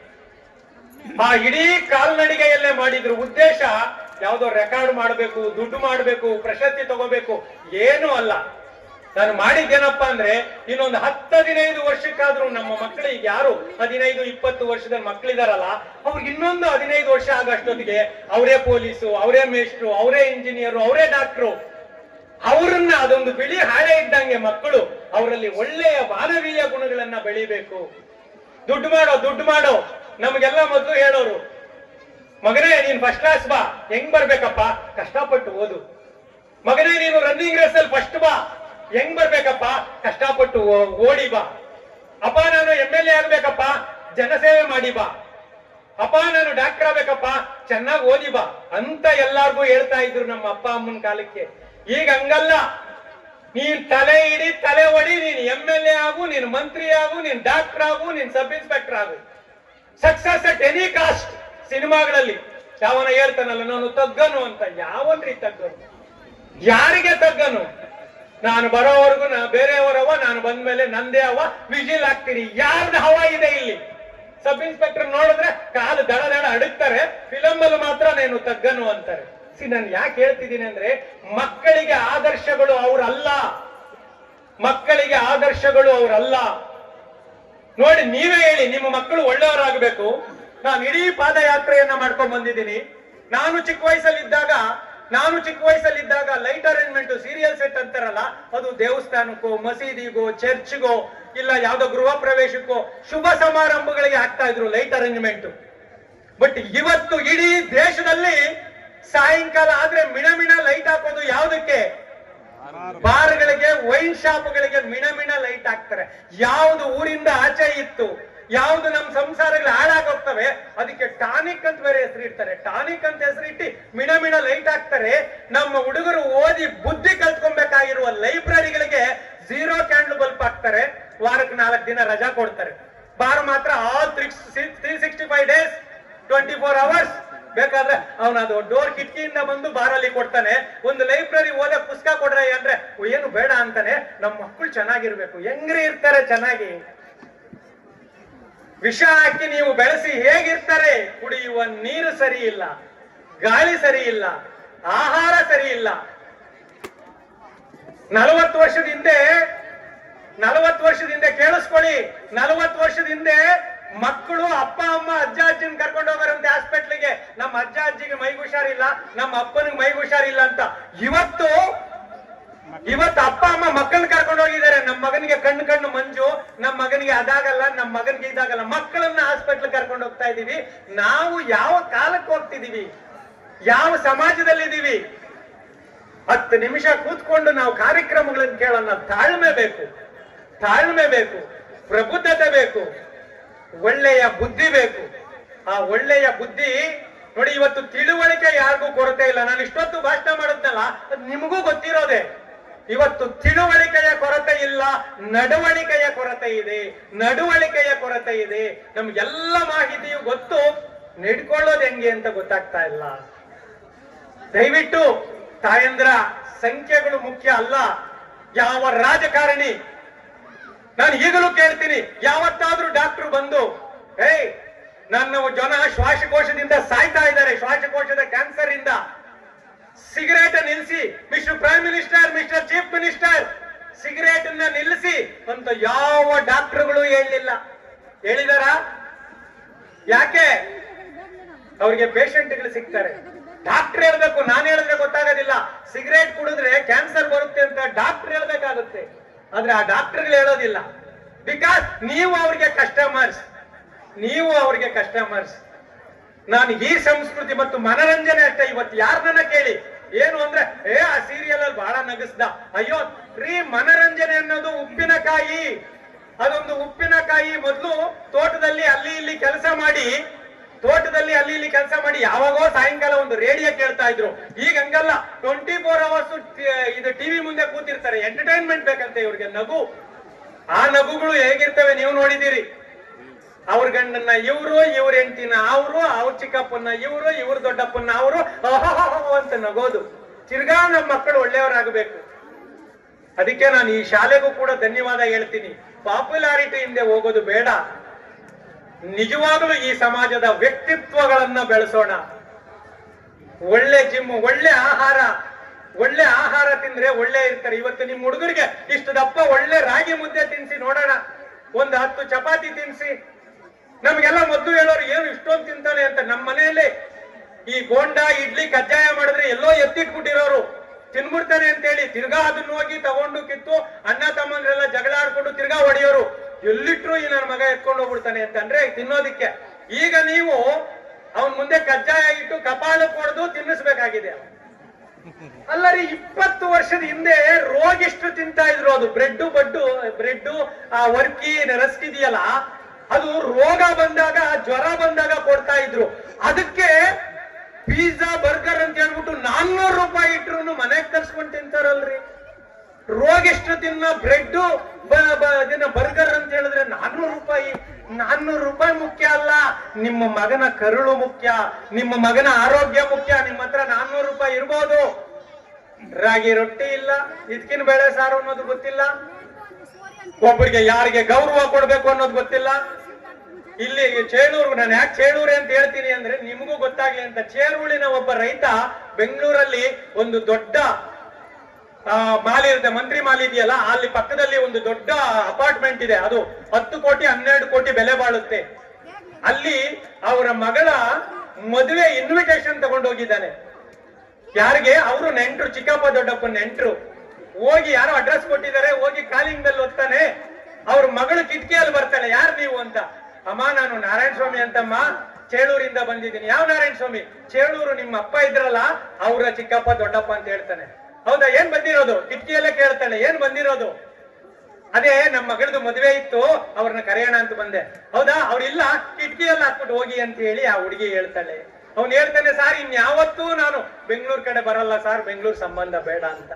ಆ ಇಡೀ ಕಾಲ್ನಡಿಗೆಯಲ್ಲೇ ಮಾಡಿದ್ರು ಉದ್ದೇಶ ಯಾವುದೋ ರೆಕಾರ್ಡ್ ಮಾಡಬೇಕು, ದುಡ್ಡು ಮಾಡಬೇಕು, ಪ್ರಶಸ್ತಿ ತಗೋಬೇಕು, ಏನೂ ಅಲ್ಲ. ನಾನು ಮಾಡಿದ್ದೇನಪ್ಪ ಅಂದ್ರೆ ಇನ್ನೊಂದು 10-15 ವರ್ಷಕ್ಕಾದ್ರೂ ನಮ್ಮ ಮಕ್ಕಳಿಗೆ, ಯಾರು 15-20 ವರ್ಷದ ಮಕ್ಕಳಿದಾರಲ್ಲ, ಅವ್ರಿಗೆ ಇನ್ನೊಂದು 15 ವರ್ಷ ಆಗಷ್ಟೊತ್ತಿಗೆ ಅವರೇ ಪೊಲೀಸು, ಅವರೇ ಮೇಸ್ಟ್ರು, ಅವರೇ ಇಂಜಿನಿಯರು, ಅವರೇ ಡಾಕ್ಟ್ರು, ಅವರನ್ನ ಅದೊಂದು ಬಿಳಿ ಹಾಳೆ ಇದ್ದಂಗೆ ಮಕ್ಕಳು, ಅವರಲ್ಲಿ ಒಳ್ಳೆಯ ಮಾನವೀಯ ಗುಣಗಳನ್ನ ಬೆಳಿಬೇಕು. ದುಡ್ಡು ಮಾಡೋ ನಮಗೆಲ್ಲ ಮೊದಲು ಹೇಳೋರು, ಮಗನೇ ನೀನ್ ಫಸ್ಟ್ ಕ್ಲಾಸ್ ಬಾ, ಹೆಂಗ್ ಬರ್ಬೇಕಪ್ಪ, ಕಷ್ಟಪಟ್ಟು ಓದು. ಮಗನೇ ನೀನು ರನ್ನಿಂಗ್ ರೇಸ್ ಅಲ್ಲಿ ಫಸ್ಟ್ ಬಾ, ಹೆಂಗ್ ಬರ್ಬೇಕಪ್ಪ, ಕಷ್ಟಪಟ್ಟು ಓಡಿ ಬಾ. ಅಪ್ಪ ನಾನು MLA ಆಗ್ಬೇಕಪ್ಪ, ಜನಸೇವೆ ಮಾಡಿ ಬಾ. ಅಪ್ಪ ನಾನು ಡಾಕ್ಟರ್ ಆಗ್ಬೇಕಪ್ಪ, ಚೆನ್ನಾಗಿ ಓದಿ ಬಾ ಅಂತ ಎಲ್ಲಾರ್ಗೂ ಹೇಳ್ತಾ ಇದ್ರು ನಮ್ಮ ಅಪ್ಪ ಅಮ್ಮನ ಕಾಲಕ್ಕೆ. ಈಗ ಹಂಗಲ್ಲ, ನೀನ್ ತಲೆ ಹೊಡಿ, ನೀನ್ MLA ಆಗು, ನೀನ್ ಮಂತ್ರಿ ಆಗು, ನೀನ್ ಡಾಕ್ಟರ್ ಆಗು, ನೀನ್ ಸಬ್ ಇನ್ಸ್ಪೆಕ್ಟರ್ ಆಗು. Success at any cost. ಸಿನಿಮಾಗಳಲ್ಲಿ ಯಾವನ ಹೇಳ್ತಾನಲ್ಲ ನಾನು ತಗ್ಗನು ಅಂತ, ಯಾವನ್ರಿ ತಗ್ಗನು? ಯಾರಿಗೆ ತಗ್ಗನು? ನಾನು ಬರೋವರೆಗೂ ಬೇರೆಯವರವ, ನಾನು ಬಂದ್ಮೇಲೆ ನಂದೇ ಹವ, ವಿಜಿಲ್ ಹಾಕ್ತೀನಿ. ಯಾರ್ದು ಹವ ಇದೆ ಇಲ್ಲಿ? ಸಬ್ ಇನ್ಸ್ಪೆಕ್ಟರ್ ನೋಡಿದ್ರೆ ಕಾಲು ದಡ ಅಡುಕ್ತಾರೆ, ಫಿಲಮ್ ಅಲ್ಲಿ ಮಾತ್ರ ನಾನು ತಗ್ಗನು ಅಂತಾರೆ. ನಾನು ಯಾಕೆ ಹೇಳ್ತಿದ್ದೀನಿ ಅಂದ್ರೆ, ಮಕ್ಕಳಿಗೆ ಆದರ್ಶಗಳು ಅವರಲ್ಲ, ಮಕ್ಕಳಿಗೆ ಆದರ್ಶಗಳು ಅವರಲ್ಲ. ನೋಡಿ, ನೀವೇ ಹೇಳಿ, ನಿಮ್ಮ ಮಕ್ಕಳು ಒಳ್ಳೆಯವರಾಗಬೇಕು. ನಾನು ಇಡೀ ಪಾದಯಾತ್ರೆಯನ್ನ ಮಾಡ್ಕೊಂಡ್ ಬಂದಿದ್ದೀನಿ. ನಾನು ಚಿಕ್ಕ ವಯಸ್ಸಲ್ಲಿದ್ದಾಗ ಲೈಟ್ ಅರೇಂಜ್ಮೆಂಟ್, ಸೀರಿಯಲ್ ಸೆಟ್ ಅಂತಾರಲ್ಲ, ಅದು ದೇವಸ್ಥಾನಕ್ಕೋ, ಮಸೀದಿಗೋ, ಚರ್ಚ್ಗೋ, ಇಲ್ಲ ಯಾವ್ದೋ ಗೃಹ ಪ್ರವೇಶಕ್ಕೋ, ಶುಭ ಸಮಾರಂಭಗಳಿಗೆ ಹಾಕ್ತಾ ಇದ್ರು ಲೈಟ್ ಅರೇಂಜ್ಮೆಂಟ್. ಬಟ್ ಇವತ್ತು ಇಡೀ ದೇಶದಲ್ಲಿ ಸಾಯಂಕಾಲ ಆದ್ರೆ ಮಿಣ ಲೈಟ್ ಹಾಕೋದು ಯಾವುದಕ್ಕೆ? ಬಾರ್ಗಳಿಗೆ, ವೈನ್ ಶಾಪ್ಗಳಿಗೆ ಮಿಣ ಲೈಟ್ ಹಾಕ್ತಾರೆ. ಯಾವ್ದು ಊರಿಂದ ಆಚೆ ಇತ್ತು, ಯಾವ್ದು ನಮ್ಮ ಸಂಸಾರಗಳು ಹಾಳಾಗೋಗ್ತವೆ, ಅದಕ್ಕೆ ಟಾನಿಕ್ ಅಂತ ಬೇರೆ ಹೆಸರಿಡ್ತಾರೆ. ಟಾನಿಕ್ ಅಂತ ಹೆಸರಿಟ್ಟು ಮಿಣ ಲೈಟ್ ಹಾಕ್ತಾರೆ. ನಮ್ಮ ಹುಡುಗರು ಓದಿ ಬುದ್ಧಿ ಕಲ್ತ್ಕೊಬೇಕಾಗಿರುವ ಲೈಬ್ರರಿಗಳಿಗೆ 0 ಕ್ಯಾಂಡಲ್ ಬಲ್ಬ್ ಹಾಕ್ತಾರೆ. ವಾರಕ್ಕೆ 4 ದಿನ ರಜಾ ಕೊಡ್ತಾರೆ. ಬಾರ್ ಮಾತ್ರ ಆಲ್ 365 ಡೇಸ್ 24 ಅವರ್ಸ್. ಬೇಕಾದ್ರೆ ಅವನದು ಡೋರ್ ಕಿಟಕಿಯಿಂದ ಬಂದು ಬಾರಲ್ಲಿ ಕೊಡ್ತಾನೆ. ಒಂದು ಲೈಬ್ರರಿ ಓದ ಪುಸ್ತಕ ಕೊಡ್ರೆ ಅಂದ್ರೆ ಏನು ಬೇಡ ಅಂತಾನೆ. ನಮ್ಮ ಮಕ್ಕಳು ಚೆನ್ನಾಗಿರ್ಬೇಕು. ಹೆಂಗ್ರಿ ಇರ್ತಾರೆ ಚೆನ್ನಾಗಿ? ವಿಷ ಹಾಕಿ ನೀವು ಬೆಳೆಸಿ ಹೇಗಿರ್ತಾರೆ? ಕುಡಿಯುವ ನೀರು ಸರಿ ಇಲ್ಲ, ಗಾಳಿ ಸರಿ ಇಲ್ಲ, ಆಹಾರ ಸರಿ ಇಲ್ಲ. 40 ವರ್ಷದ ಹಿಂದೆ ಕೇಳಿಸ್ಕೊಳ್ಳಿ, 40 ವರ್ಷದ ಹಿಂದೆ ಮಕ್ಕಳು ಅಪ್ಪ ಅಮ್ಮ ಅಜ್ಜ ಅಜ್ಜಿನ ಕರ್ಕೊಂಡು ಹೋಗಾರಂತೆ ಹಾಸ್ಪಿಟ್ಲಿಗೆ. ನಮ್ಮ ಅಜ್ಜ ಅಜ್ಜಿಗೆ ಮೈಗೆ ಹುಷಾರಿಲ್ಲ, ನಮ್ಮ ಅಪ್ಪನಿಗೆ ಮೈಗೆ ಹುಷಾರಿಲ್ಲ ಅಂತ. ಇವತ್ತು ಅಪ್ಪ ಅಮ್ಮ ಮಕ್ಕಳನ್ನ ಕರ್ಕೊಂಡು ಹೋಗಿದ್ದಾರೆ. ನಮ್ಮ ಮಗನಿಗೆ ಕಣ್ಣು ಮಂಜು, ನಮ್ಮ ಮಗನಿಗೆ ಅದಾಗಲ್ಲ, ನಮ್ಮ ಮಗನಿಗೆ ಇದಾಗಲ್ಲ. ಮಕ್ಕಳನ್ನ ಹಾಸ್ಪಿಟ್ಲ್ ಕರ್ಕೊಂಡು ಹೋಗ್ತಾ ಇದೀವಿ. ನಾವು ಯಾವ ಕಾಲಕ್ಕೆ ಹೋಗ್ತಿದೀವಿ? ಯಾವ ಸಮಾಜದಲ್ಲಿದ್ದೀವಿ? 10 ನಿಮಿಷ ಕೂತ್ಕೊಂಡು ನಾವು ಕಾರ್ಯಕ್ರಮಗಳನ್ನು ಕೇಳೋಣ. ತಾಳ್ಮೆ ಬೇಕು, ಪ್ರಬುದ್ಧತೆ ಬೇಕು, ಒಳ್ಳೆಯ ಬುದ್ಧಿ ಬೇಕು. ಆ ಒಳ್ಳೆಯ ಬುದ್ಧಿ ನೋಡಿ, ಇವತ್ತು ತಿಳುವಳಿಕೆ ಯಾರಿಗೂ ಕೊರತೆ ಇಲ್ಲ. ನಾನು ಇಷ್ಟೊತ್ತು ಭಾಷಣ ಮಾಡುತ್ತಲ್ಲ, ಅದು ನಿಮಗೂ ಗೊತ್ತಿರೋದೆ. ಇವತ್ತು ತಿಳುವಳಿಕೆಯ ಕೊರತೆ ಇಲ್ಲ, ನಡವಳಿಕೆಯ ಕೊರತೆ ಇದೆ. ನಮ್ಗೆಲ್ಲ ಮಾಹಿತಿಯು ಗೊತ್ತು, ನಡ್ಕೊಳ್ಳೋದು ಹೆಂಗೆ ಅಂತ ಗೊತ್ತಾಗ್ತಾ ಇಲ್ಲ. ದಯವಿಟ್ಟು ತಾಯಂದ್ರ, ಸಂಖ್ಯೆಗಳು ಮುಖ್ಯ ಅಲ್ಲ. ಯಾವ ರಾಜಕಾರಣಿ, ನಾನು ಈಗಲೂ ಕೇಳ್ತೀನಿ, ಯಾವತ್ತಾದ್ರೂ ಡಾಕ್ಟರ್ ಬಂದು ನನ್ನ ಜನ ಶ್ವಾಸಕೋಶದಿಂದ ಸಾಯ್ತಾ ಇದ್ದಾರೆ, ಶ್ವಾಸಕೋಶದ ಕ್ಯಾನ್ಸರ್ ಇಂದ, ಸಿಗರೇಟ್ ನಿಲ್ಲಿಸಿ, mister prime minister, mister chief minister, cigarette ನಿಲ್ಲಿಸಿ ಅಂತ ಯಾವ ಡಾಕ್ಟರ್ಗಳು ಹೇಳಿದಾರ? ಯಾಕೆ? ಅವ್ರಿಗೆ ಪೇಷಂಟ್ಗಳು ಸಿಗ್ತಾರೆ. ಡಾಕ್ಟರ್ ಹೇಳ್ಬೇಕು, ನಾನು ಹೇಳಿದ್ರೆ ಗೊತ್ತಾಗೋದಿಲ್ಲ. ಸಿಗರೇಟ್ ಕುಡಿದ್ರೆ ಕ್ಯಾನ್ಸರ್ ಬರುತ್ತೆ ಅಂತ ಡಾಕ್ಟರ್ ಹೇಳ್ಬೇಕಾಗುತ್ತೆ, ಆದ್ರೆ ಆ ಡಾಕ್ಟರ್ಗಳು ಹೇಳೋದಿಲ್ಲ. ಬಿಕಾಸ್ ನೀವು ಅವ್ರಿಗೆ ಕಸ್ಟಮರ್ಸ್. ನಾನು ಈ ಸಂಸ್ಕೃತಿ ಮತ್ತು ಮನರಂಜನೆ ಅಷ್ಟೇ. ಇವತ್ತು ಯಾರನ್ನ ಕೇಳಿ ಏನು ಅಂದ್ರೆ ಆ ಸೀರಿಯಲ್ ಅಲ್ಲಿ ಬಹಳ ನಗಿಸ್ದ, ಅಯ್ಯೋ ಮನರಂಜನೆ ಅನ್ನೋದು ಉಪ್ಪಿನಕಾಯಿ. ಅದೊಂದು ಉಪ್ಪಿನಕಾಯಿ. ಮೊದಲು ತೋಟದಲ್ಲಿ ಅಲ್ಲಿ ಇಲ್ಲಿ ಕೆಲಸ ಮಾಡಿ ಯಾವಾಗೋ ಸಾಯಂಕಾಲ ಒಂದು ರೇಡಿಯೋ ಕೇಳ್ತಾ ಇದ್ರು. ಈಗ ಹಂಗಲ್ಲ, 24 hours ಇದು ಟಿವಿ ಮುಂದೆ ಕೂತಿರ್ತಾರೆ. ಎಂಟರ್ಟೈನ್ಮೆಂಟ್ ಬೇಕಂತೆ ಇವ್ರಿಗೆ. ನಗು, ಆ ನಗುಗಳು ಹೇಗಿರ್ತವೆ ನೀವು ನೋಡಿದಿರಿ. ಅವ್ರ ಗಂಡನ್ನ ಇವ್ರ ಹೆಂಡತಿನ ಅವ್ರ ಚಿಕ್ಕಪ್ಪನ್ನ ಇವ್ರ ದೊಡ್ಡಪ್ಪನ್ನ ಅಂತ ನಗೋದು. ತಿರ್ಗಾ ನಮ್ಮ ಮಕ್ಕಳು ಒಳ್ಳೆಯವರಾಗಬೇಕು. ಅದಕ್ಕೆ ನಾನು ಈ ಶಾಲೆಗೂ ಕೂಡ ಧನ್ಯವಾದ ಹೇಳ್ತೀನಿ. ಪಾಪ್ಯುಲಾರಿಟಿ ಹಿಂದೆ ಹೋಗೋದು ಬೇಡ. ನಿಜವಾಗಲೂ ಈ ಸಮಾಜದ ವ್ಯಕ್ತಿತ್ವಗಳನ್ನ ಬೆಳೆಸೋಣ. ಒಳ್ಳೆ ಜಿಮ್, ಒಳ್ಳೆ ಆಹಾರ ತಿಂದ್ರೆ ಒಳ್ಳೆ ಇರ್ತಾರೆ. ಇವತ್ತು ನಿಮ್ ಹುಡುಗರಿಗೆ ಇಷ್ಟು ದಪ್ಪ ಒಳ್ಳೆ ರಾಗಿ ಮುದ್ದೆ ತಿನ್ಸಿ ನೋಡೋಣ, ಒಂದು 10 ಚಪಾತಿ ತಿನ್ಸಿ. ನಮ್ಗೆಲ್ಲ ಮೊದಲು ಹೇಳೋರು ಏನು ಇಷ್ಟೊಂದು ತಿಂತಾನೆ ಅಂತ. ನಮ್ಮ ಮನೆಯಲ್ಲಿ ಈ ಬೋಂಡ ಇಡ್ಲಿ ಕಜ್ಜಾಯ ಮಾಡಿದ್ರೆ ಎಲ್ಲೋ ಎತ್ತಿಟ್ಬಿಟ್ಟಿರೋರು ತಿನ್ಬಿಡ್ತಾನೆ ಅಂತೇಳಿ ತಿರ್ಗಾ ಅದನ್ನ ಹೋಗಿ ತಗೊಂಡು ಕಿತ್ತು ಅಣ್ಣ ತಮ್ಮಂದ್ರೆಲ್ಲ ಜಗಳ ಆಡ್ಕೊಂಡು ತಿರ್ಗಾ ಹೊಡೆಯೋರು. ಎಲ್ಲಿಟ್ರು ಈ ನನ್ನ ಮಗ ಎತ್ಕೊಂಡು ಹೋಗ್ಬಿಡ್ತಾನೆ ಅಂತಂದ್ರೆ ತಿನ್ನೋದಿಕ್ಕೆ. ಈಗ ನೀವು ಅವನ್ ಮುಂದೆ ಕಜ್ಜಾಯ ಇಟ್ಟು ಕಪಾಳ ಕೊಡ್ದು ತಿನ್ನಿಸ್ಬೇಕಾಗಿದೆ. ಅಲ್ಲರಿ 20 ವರ್ಷದ ಹಿಂದೆ ರೋಗಿಷ್ಟು ತಿಂತಾ ಇದ್ರು. ಅದು ಬ್ರೆಡ್ ವರ್ಕಿ ರಸ್ಕ್ ಇದೆಯಲ್ಲ, ಅದು ರೋಗ ಬಂದಾಗ ಜ್ವರ ಬಂದಾಗ ಕೊಡ್ತಾ ಇದ್ರು. ಅದಕ್ಕೆ ಪಿಜ್ಜಾ ಬರ್ಗರ್ ಅಂತ ಹೇಳ್ಬಿಟ್ಟು 400 ರೂಪಾಯಿ ಇಟ್ರು ಮನೆಗೆ ತರ್ಸ್ಕೊಂಡು ತಿಂತಾರಲ್ರಿ. ರೋಗಿಷ್ಟು ತಿನ್ನ ಬ್ರೆಡ್ ಬರ್ಗರ್ ಅಂತ ಹೇಳಿದ್ರೆ 400 ರೂಪಾಯಿ ಮುಖ್ಯ ಅಲ್ಲ. ನಿಮ್ಮ ಮಗನ ಕರುಳು ಮುಖ್ಯ, ನಿಮ್ಮ ಮಗನ ಆರೋಗ್ಯ ಮುಖ್ಯ. ನಿಮ್ಮ ಹತ್ರ 400 ರೂಪಾಯಿ ಇರ್ಬೋದು, ರಾಗಿ ರೊಟ್ಟಿ ಇಲ್ಲ, ಇದ್ಕಿನ ಬೇಳೆ ಸಾರು ಅನ್ನೋದು ಗೊತ್ತಿಲ್ಲ, ಒಬ್ಬರಿಗೆ ಯಾರಿಗೆ ಗೌರವ ಕೊಡ್ಬೇಕು ಅನ್ನೋದು ಗೊತ್ತಿಲ್ಲ. ಇಲ್ಲಿ ಚೇಳೂರು, ನಾನು ಯಾಕೆ ಚೇಳೂರು ಅಂತ ಹೇಳ್ತೀನಿ ಅಂದ್ರೆ ನಿಮಗೂ ಗೊತ್ತಾಗ್ಲಿ ಅಂತ. ಚೇರೂಳಿನ ಒಬ್ಬ ರೈತ ಬೆಂಗಳೂರಲ್ಲಿ ಒಂದು ದೊಡ್ಡ ಮಾಲ್ ಇರುತ್ತೆ, ಮಂತ್ರಿ ಮಾಲ್ ಇದೆಯಲ್ಲ, ಅಲ್ಲಿ ಪಕ್ಕದಲ್ಲಿ ಒಂದು ದೊಡ್ಡ ಅಪಾರ್ಟ್ಮೆಂಟ್ ಇದೆ. ಅದು 10 ಕೋಟಿ 12 ಕೋಟಿ ಬೆಲೆ ಬಾಳುತ್ತೆ. ಅಲ್ಲಿ ಅವರ ಮಗಳ ಮದುವೆ ಇನ್ವಿಟೇಷನ್ ತಗೊಂಡೋಗಿದ್ದಾನೆ. ಯಾರಿಗೆ? ಅವರು ನೆಂಟ್ರು, ಚಿಕ್ಕಪ್ಪ ದೊಡ್ಡಪ್ಪ ನೆಂಟ್ರು. ಹೋಗಿ ಯಾರೋ ಅಡ್ರೆಸ್ ಕೊಟ್ಟಿದ್ದಾರೆ, ಹೋಗಿ ಕಾಲಿಂಗ್ ಬೆಲ್ ಒತ್ತಾನೆ. ಅವ್ರ ಮಗಳು ಕಿಟಕಿಯಲ್ಲಿ ಬರ್ತಾಳೆ, ಯಾರು ನೀವು ಅಂತ. ಅಮ್ಮ ನಾನು ನಾರಾಯಣ ಸ್ವಾಮಿ ಅಂತಮ್ಮ, ಚೇಳೂರಿಂದ ಬಂದಿದ್ದೀನಿ. ಯಾವ ನಾರಾಯಣ ಸ್ವಾಮಿ? ಚೇಳೂರು ನಿಮ್ಮ ಅಪ್ಪ ಇದ್ರಲ್ಲ ಅವ್ರ ಚಿಕ್ಕಪ್ಪ ದೊಡ್ಡಪ್ಪ ಅಂತ ಹೇಳ್ತಾನೆ. ಹೌದಾ, ಏನ್ ಬಂದಿರೋದು? ಕಿಟಕಿಯಲ್ಲೇ ಕೇಳ್ತಾಳೆ, ಏನ್ ಬಂದಿರೋದು? ಅದೇ ನಮ್ಮ ಮಗಳದು ಮದುವೆ ಇತ್ತು, ಅವ್ರನ್ನ ಕರೆಯೋಣ ಅಂತ ಬಂದೆ. ಹೌದಾ, ಅವ್ರಿಲ್ಲ, ಕಿಟಕಿಯಲ್ಲಿ ಹಾಕ್ಬಿಟ್ಟು ಹೋಗಿ ಅಂತ ಹೇಳಿ ಆ ಹುಡುಗಿ ಹೇಳ್ತಾಳೆ. ಅವ್ನು ಹೇಳ್ತಾನೆ, ಸಾರ್ ಇನ್ಯಾವತ್ತೂ ನಾನು ಬೆಂಗಳೂರು ಕಡೆ ಬರಲ್ಲ ಸಾರ್, ಬೆಂಗಳೂರು ಸಂಬಂಧ ಬೇಡ ಅಂತ.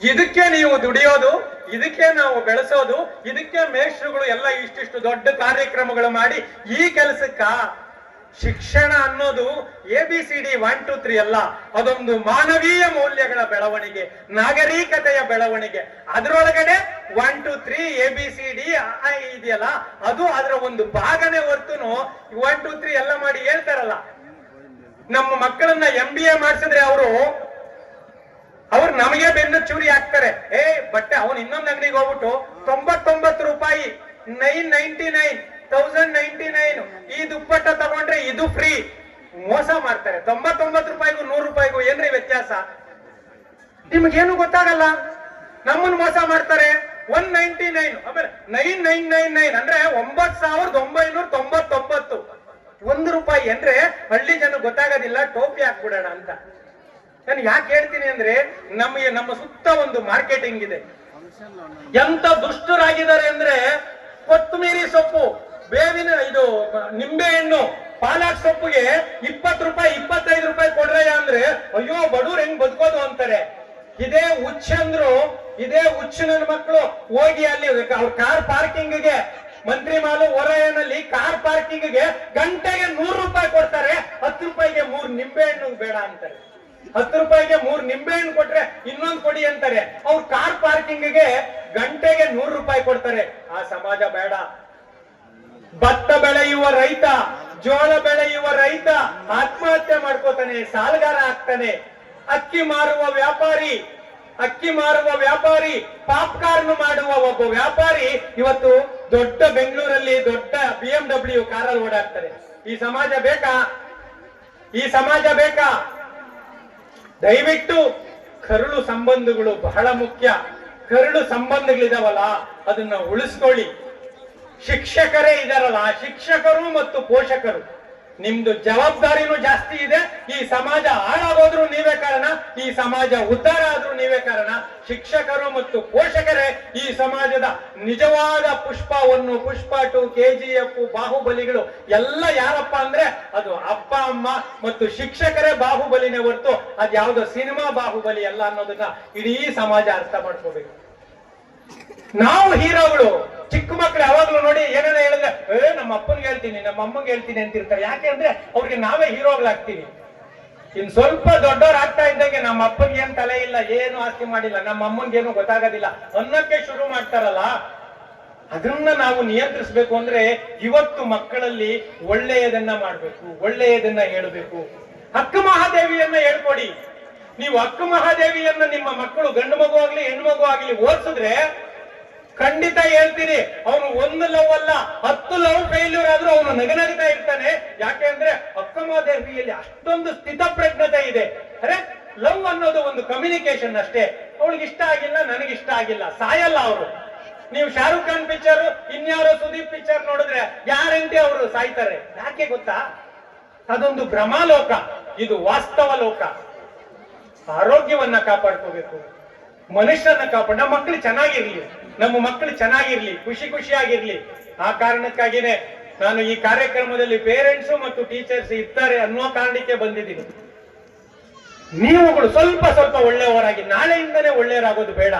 ಇದಕ್ಕೆ ನೀವು ದುಡಿಯೋದು, ಇದಕ್ಕೆ ನಾವು ಬೆಳೆಸೋದು, ಇದಕ್ಕೆ ಮೇಷ್ಟ್ರುಗಳು ಎಲ್ಲ ಇಷ್ಟಿಷ್ಟು ದೊಡ್ಡ ಕಾರ್ಯಕ್ರಮಗಳು ಮಾಡಿ ಈ ಕೆಲಸಕ್ಕ. ಶಿಕ್ಷಣ ಅನ್ನೋದು ABCD 1 2 3 ಅಲ್ಲ, ಅದೊಂದು ಮಾನವೀಯ ಮೌಲ್ಯಗಳ ಬೆಳವಣಿಗೆ, ನಾಗರಿಕತೆಯ ಬೆಳವಣಿಗೆ. ಅದರೊಳಗಡೆ 1 2 3 ABCD ಇದೆಯಲ್ಲ, ಅದು ಅದರ ಒಂದು ಭಾಗನೇ ಹೊರ್ತುನು 1 2 3 ಎಲ್ಲ ಮಾಡಿ ಹೇಳ್ತಾರಲ್ಲ. ನಮ್ಮ ಮಕ್ಕಳನ್ನ MBA ಮಾಡಿಸಿದ್ರೆ ಅವ್ರು ನಮಗೆ ಬೆನ್ನು ಚೂರಿ ಹಾಕ್ತಾರೆ. ಬಟ್ಟೆ ಅವನು ಇನ್ನೊಂದು ಅಂಗಡಿಗೆ ಹೋಗ್ಬಿಟ್ಟು 99 ರೂಪಾಯಿ 999 1099 ಈ ದುಪ್ಪಟ್ಟ ತಗೊಂಡ್ರೆ ಇದು ಫ್ರೀ. ಮೋಸ ಮಾಡ್ತಾರೆ. 99 ರೂಪಾಯಿಗೂ 100 ರೂಪಾಯಿಗೂ ಏನ್ರಿ ವ್ಯತ್ಯಾಸ? ನಿಮ್ಗೇನು ಗೊತ್ತಾಗಲ್ಲ. ನಮ್ಮನ್ನು ಮೋಸ ಮಾಡ್ತಾರೆ. 199 ಆಮೇಲೆ 9999 ಅಂದ್ರೆ 9999 1 ರೂಪಾಯಿ ಅಂದ್ರೆ ಹಳ್ಳಿ ಜನ ಗೊತ್ತಾಗೋದಿಲ್ಲ. ಟೋಪಿ ಹಾಕ್ಬಿಡೋಣ ಅಂತ. ನಾನು ಯಾಕೆ ಹೇಳ್ತೀನಿ ಅಂದ್ರೆ ನಮ್ಮ ಸುತ್ತ ಒಂದು ಮಾರ್ಕೆಟಿಂಗ್ ಇದೆ. ಎಂತ ದುಷ್ಟರಾಗಿದ್ದಾರೆ ಅಂದ್ರೆ ಕೊತ್ತಂಬರಿ ಸೊಪ್ಪು, ಬೇವಿನ ನಿಂಬೆ ಹಣ್ಣು, ಪಾಲಕ್ ಸೊಪ್ಪಿಗೆ 20 ರೂಪಾಯಿ 25 ರೂಪಾಯಿ ಕೊಡ್ರಯ್ಯ ಅಂದ್ರೆ ಅಯ್ಯೋ ಬಡವ್ರು ಹೆಂಗ್ ಬದುಕೋದು ಅಂತಾರೆ. ಇದೇ ಹುಚ್ಚಂದ್ರು, ಇದೇ ಹುಚ್ಚು ನನ್ನ ಮಕ್ಕಳು ಹೋಗಿ ಅಲ್ಲಿ ಅವ್ರ ಕಾರ್ ಪಾರ್ಕಿಂಗ್ಗೆ, ಮಂತ್ರಿ ಮಾಲು ಹೊರನಲ್ಲಿ ಕಾರ್ ಪಾರ್ಕಿಂಗ್ಗೆ ಗಂಟೆಗೆ 100 ರೂಪಾಯಿ ಕೊಡ್ತಾರೆ. 10 ರೂಪಾಯಿಗೆ 3 ನಿಂಬೆ ಹಣ್ಣು ಬೇಡ ಅಂತಾರೆ. 10 ರೂಪಾಯಿಗೆ 3 ನಿಂಬೆ ಹಣ್ಣು ಕೊಟ್ರೆ ಇನ್ನೊಂದು ಕೊಡಿ ಅಂತಾರೆ. ಅವ್ರು ಕಾರ್ ಪಾರ್ಕಿಂಗ್ಗೆ ಗಂಟೆಗೆ 100 ರೂಪಾಯಿ ಕೊಡ್ತಾರೆ. ಆ ಸಮಾಜ ಬೇಡ. ಭತ್ತ ಬೆಳೆಯುವ ರೈತ, ಜೋಳ ಬೆಳೆಯುವ ರೈತ ಆತ್ಮಹತ್ಯೆ ಮಾಡ್ಕೋತಾನೆ, ಸಾಲಗಾರ ಆಗ್ತಾನೆ. ಅಕ್ಕಿ ಮಾರುವ ವ್ಯಾಪಾರಿ, ಪಾಪ್ಕಾರ್ನ್ ಮಾಡುವ ಒಬ್ಬ ವ್ಯಾಪಾರಿ ಇವತ್ತು ದೊಡ್ಡ ಬೆಂಗಳೂರಲ್ಲಿ ದೊಡ್ಡ BMW ಕಾರಲ್ಲಿ ಓಡಾಡ್ತಾರೆ. ಈ ಸಮಾಜ ಬೇಕಾ? ಈ ಸಮಾಜ ಬೇಕಾ? ದಯವಿಟ್ಟು ಕರುಳು ಸಂಬಂಧಗಳು ಬಹಳ ಮುಖ್ಯ. ಕರುಳು ಸಂಬಂಧಗಳಿದಾವಲ್ಲ, ಅದನ್ನ ಉಳಿಸ್ಕೊಳ್ಳಿ. ಶಿಕ್ಷಕರೇ ಇದಾರಲ್ಲ, ಶಿಕ್ಷಕರು ಮತ್ತು ಪೋಷಕರು, ನಿಮ್ದು ಜವಾಬ್ದಾರಿನೂ ಜಾಸ್ತಿ ಇದೆ. ಈ ಸಮಾಜ ಹಾಳಾಗೋದ್ರೂ ನೀವೇ ಕಾರಣ, ಈ ಸಮಾಜ ಉದ್ಧಾರ ಆದ್ರೂ ನೀವೇ ಕಾರಣ. ಶಿಕ್ಷಕರು ಮತ್ತು ಪೋಷಕರೇ ಈ ಸಮಾಜದ ನಿಜವಾದ ಪುಷ್ಪವನ್ನು, ಪುಷ್ಪ 2, KGF, ಬಾಹುಬಲಿಗಳು ಎಲ್ಲ ಯಾರಪ್ಪ ಅಂದ್ರೆ ಅದು ಅಪ್ಪ ಅಮ್ಮ ಮತ್ತು ಶಿಕ್ಷಕರೇ ಬಾಹುಬಲಿನೇ ಹೊರತು ಅದ್ ಯಾವ್ದೋ ಸಿನಿಮಾ ಬಾಹುಬಲಿ ಅಲ್ಲ ಅನ್ನೋದನ್ನ ಇಡೀ ಸಮಾಜ ಅರ್ಥ ಮಾಡ್ಕೋಬೇಕು. ನಾವು ಹೀರೋಗಳು. ಚಿಕ್ಕ ಮಕ್ಳು ಯಾವಾಗ್ಲೂ ನೋಡಿ ಏನೇನ ಹೇಳಿದ್ರೆ ನಮ್ಮ ಅಪ್ಪನ್ಗೆ ಹೇಳ್ತೀನಿ, ನಮ್ಮ ಅಮ್ಮಂಗೆ ಹೇಳ್ತೀನಿ ಅಂತಿರ್ತಾರೆ. ಯಾಕೆ ಅಂದ್ರೆ ಅವ್ರಿಗೆ ನಾವೇ ಹೀರೋಗಳಾಗ್ತೀವಿ. ಇನ್ ಸ್ವಲ್ಪ ದೊಡ್ಡವ್ರು ಆಗ್ತಾ ಇದ್ದಂಗೆ ನಮ್ಮ ಅಪ್ಪನ್ಗೆ ಏನ್ ತಲೆ ಇಲ್ಲ, ಏನು ಆಸ್ತಿ ಮಾಡಿಲ್ಲ, ನಮ್ಮ ಅಮ್ಮನ್ಗೇನು ಗೊತ್ತಾಗೋದಿಲ್ಲ ಅನ್ನಕ್ಕೆ ಶುರು ಮಾಡ್ತಾರಲ್ಲ, ಅದನ್ನ ನಾವು ನಿಯಂತ್ರಿಸಬೇಕು. ಅಂದ್ರೆ ಇವತ್ತು ಮಕ್ಕಳಲ್ಲಿ ಒಳ್ಳೆಯದನ್ನ ಮಾಡ್ಬೇಕು, ಒಳ್ಳೆಯದನ್ನ ಹೇಳಬೇಕು. ಅಕ್ಕ ಮಹಾದೇವಿಯನ್ನ ಹೇಳ್ಕೊಡಿ. ನೀವು ಅಕ್ಕ ಮಹಾದೇವಿಯನ್ನ ನಿಮ್ಮ ಮಕ್ಕಳು ಗಂಡು ಮಗು ಆಗ್ಲಿ ಹೆಣ್ಣು ಮಗು ಆಗ್ಲಿ ಓದಿಸಿದ್ರೆ ಖಂಡಿತ ಹೇಳ್ತೀನಿ, ಅವನು 1 ಲವ್ ಅಲ್ಲ 10 ಲವ್ ಫೇಲ್ಯೂರ್ ಆದ್ರೂ ಅವನು ನಗನಗ್ತಾ ಇರ್ತಾನೆ. ಯಾಕೆ ಅಂದ್ರೆ ಅಕ್ಕ ಮಹಾದೇವಿಯಲ್ಲಿ ಅಷ್ಟೊಂದು ಸ್ಥಿತಪ್ರಜ್ಞತೆ ಇದೆ. ಅರೆ ಲವ್ ಅನ್ನೋದು ಒಂದು ಕಮ್ಯುನಿಕೇಶನ್ ಅಷ್ಟೇ. ಅವಳಿಗೆ ಇಷ್ಟ ಆಗಿಲ್ಲ, ನನಗಿಷ್ಟ ಆಗಿಲ್ಲ, ಸಾಯಲ್ಲ ಅವರು. ನೀವು ಶಾರುಖ್ ಖಾನ್ ಪಿಕ್ಚರ್, ಇನ್ಯಾರೋ ಸುದೀಪ್ ಪಿಕ್ಚರ್ ನೋಡಿದ್ರೆ ಗ್ಯಾರಂಟಿ ಅವರು ಸಾಯ್ತಾರೆ. ಯಾಕೆ ಗೊತ್ತಾ? ಅದೊಂದು ಭ್ರಮಾಲೋಕ, ಇದು ವಾಸ್ತವ ಲೋಕ. ಆರೋಗ್ಯವನ್ನ ಕಾಪಾಡ್ಕೋಬೇಕು, ಮನುಷ್ಯರನ್ನ ಕಾಪಾಡ. ನಮ್ಮ ಮಕ್ಕಳು ಚೆನ್ನಾಗಿರ್ಲಿ, ನಮ್ಮ ಮಕ್ಕಳು ಚೆನ್ನಾಗಿರ್ಲಿ, ಖುಷಿ ಖುಷಿಯಾಗಿರ್ಲಿ. ಆ ಕಾರಣಕ್ಕಾಗಿನೇ ನಾನು ಈ ಕಾರ್ಯಕ್ರಮದಲ್ಲಿ ಪೇರೆಂಟ್ಸ್ ಮತ್ತು ಟೀಚರ್ಸ್ ಇರ್ತಾರೆ ಅನ್ನೋ ಕಾರಣಕ್ಕೆ ಬಂದಿದ್ದೀನಿ. ನೀವುಗಳು ಸ್ವಲ್ಪ ಸ್ವಲ್ಪ ಒಳ್ಳೆಯವರಾಗಿ, ನಾಳೆಯಿಂದನೇ ಒಳ್ಳೆಯವರಾಗೋದು ಬೇಡ.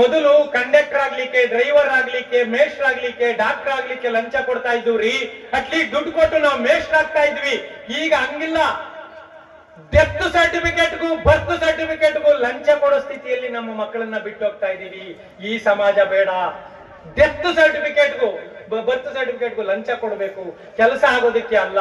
ಮೊದಲು ಕಂಡಕ್ಟರ್ ಆಗ್ಲಿಕ್ಕೆ, ಡ್ರೈವರ್ ಆಗ್ಲಿಕ್ಕೆ, ಮೇಸ್ಟರ್ ಆಗ್ಲಿಕ್ಕೆ, ಡಾಕ್ಟರ್ ಆಗ್ಲಿಕ್ಕೆ ಲಂಚ ಕೊಡ್ತಾ ಇದ್ವಿ. ಅಟ್ಲೀಸ್ಟ್ ದುಡ್ಡು ಕೊಟ್ಟು ನಾವು ಮೇಸ್ಟರ್ ಆಗ್ತಾ ಇದ್ವಿ. ಈಗ ಹಂಗಿಲ್ಲ. ಡೆತ್ ಸರ್ಟಿಫಿಕೇಟ್ಗೂ ಬರ್ತ್ ಸರ್ಟಿಫಿಕೇಟ್ಗೂ ಲಂಚ ಕೊಡೋ ಸ್ಥಿತಿಯಲ್ಲಿ ನಮ್ಮ ಮಕ್ಕಳನ್ನ ಬಿಟ್ಟು ಹೋಗ್ತಾ ಇದೀವಿ. ಈ ಸಮಾಜ ಬೇಡ. ಡೆತ್ ಸರ್ಟಿಫಿಕೇಟ್ಗೂ ಬರ್ತ್ ಸರ್ಟಿಫಿಕೇಟ್ಗೂ ಲಂಚ ಕೊಡಬೇಕು, ಕೆಲಸ ಆಗೋದಕ್ಕೆ ಅಲ್ಲ.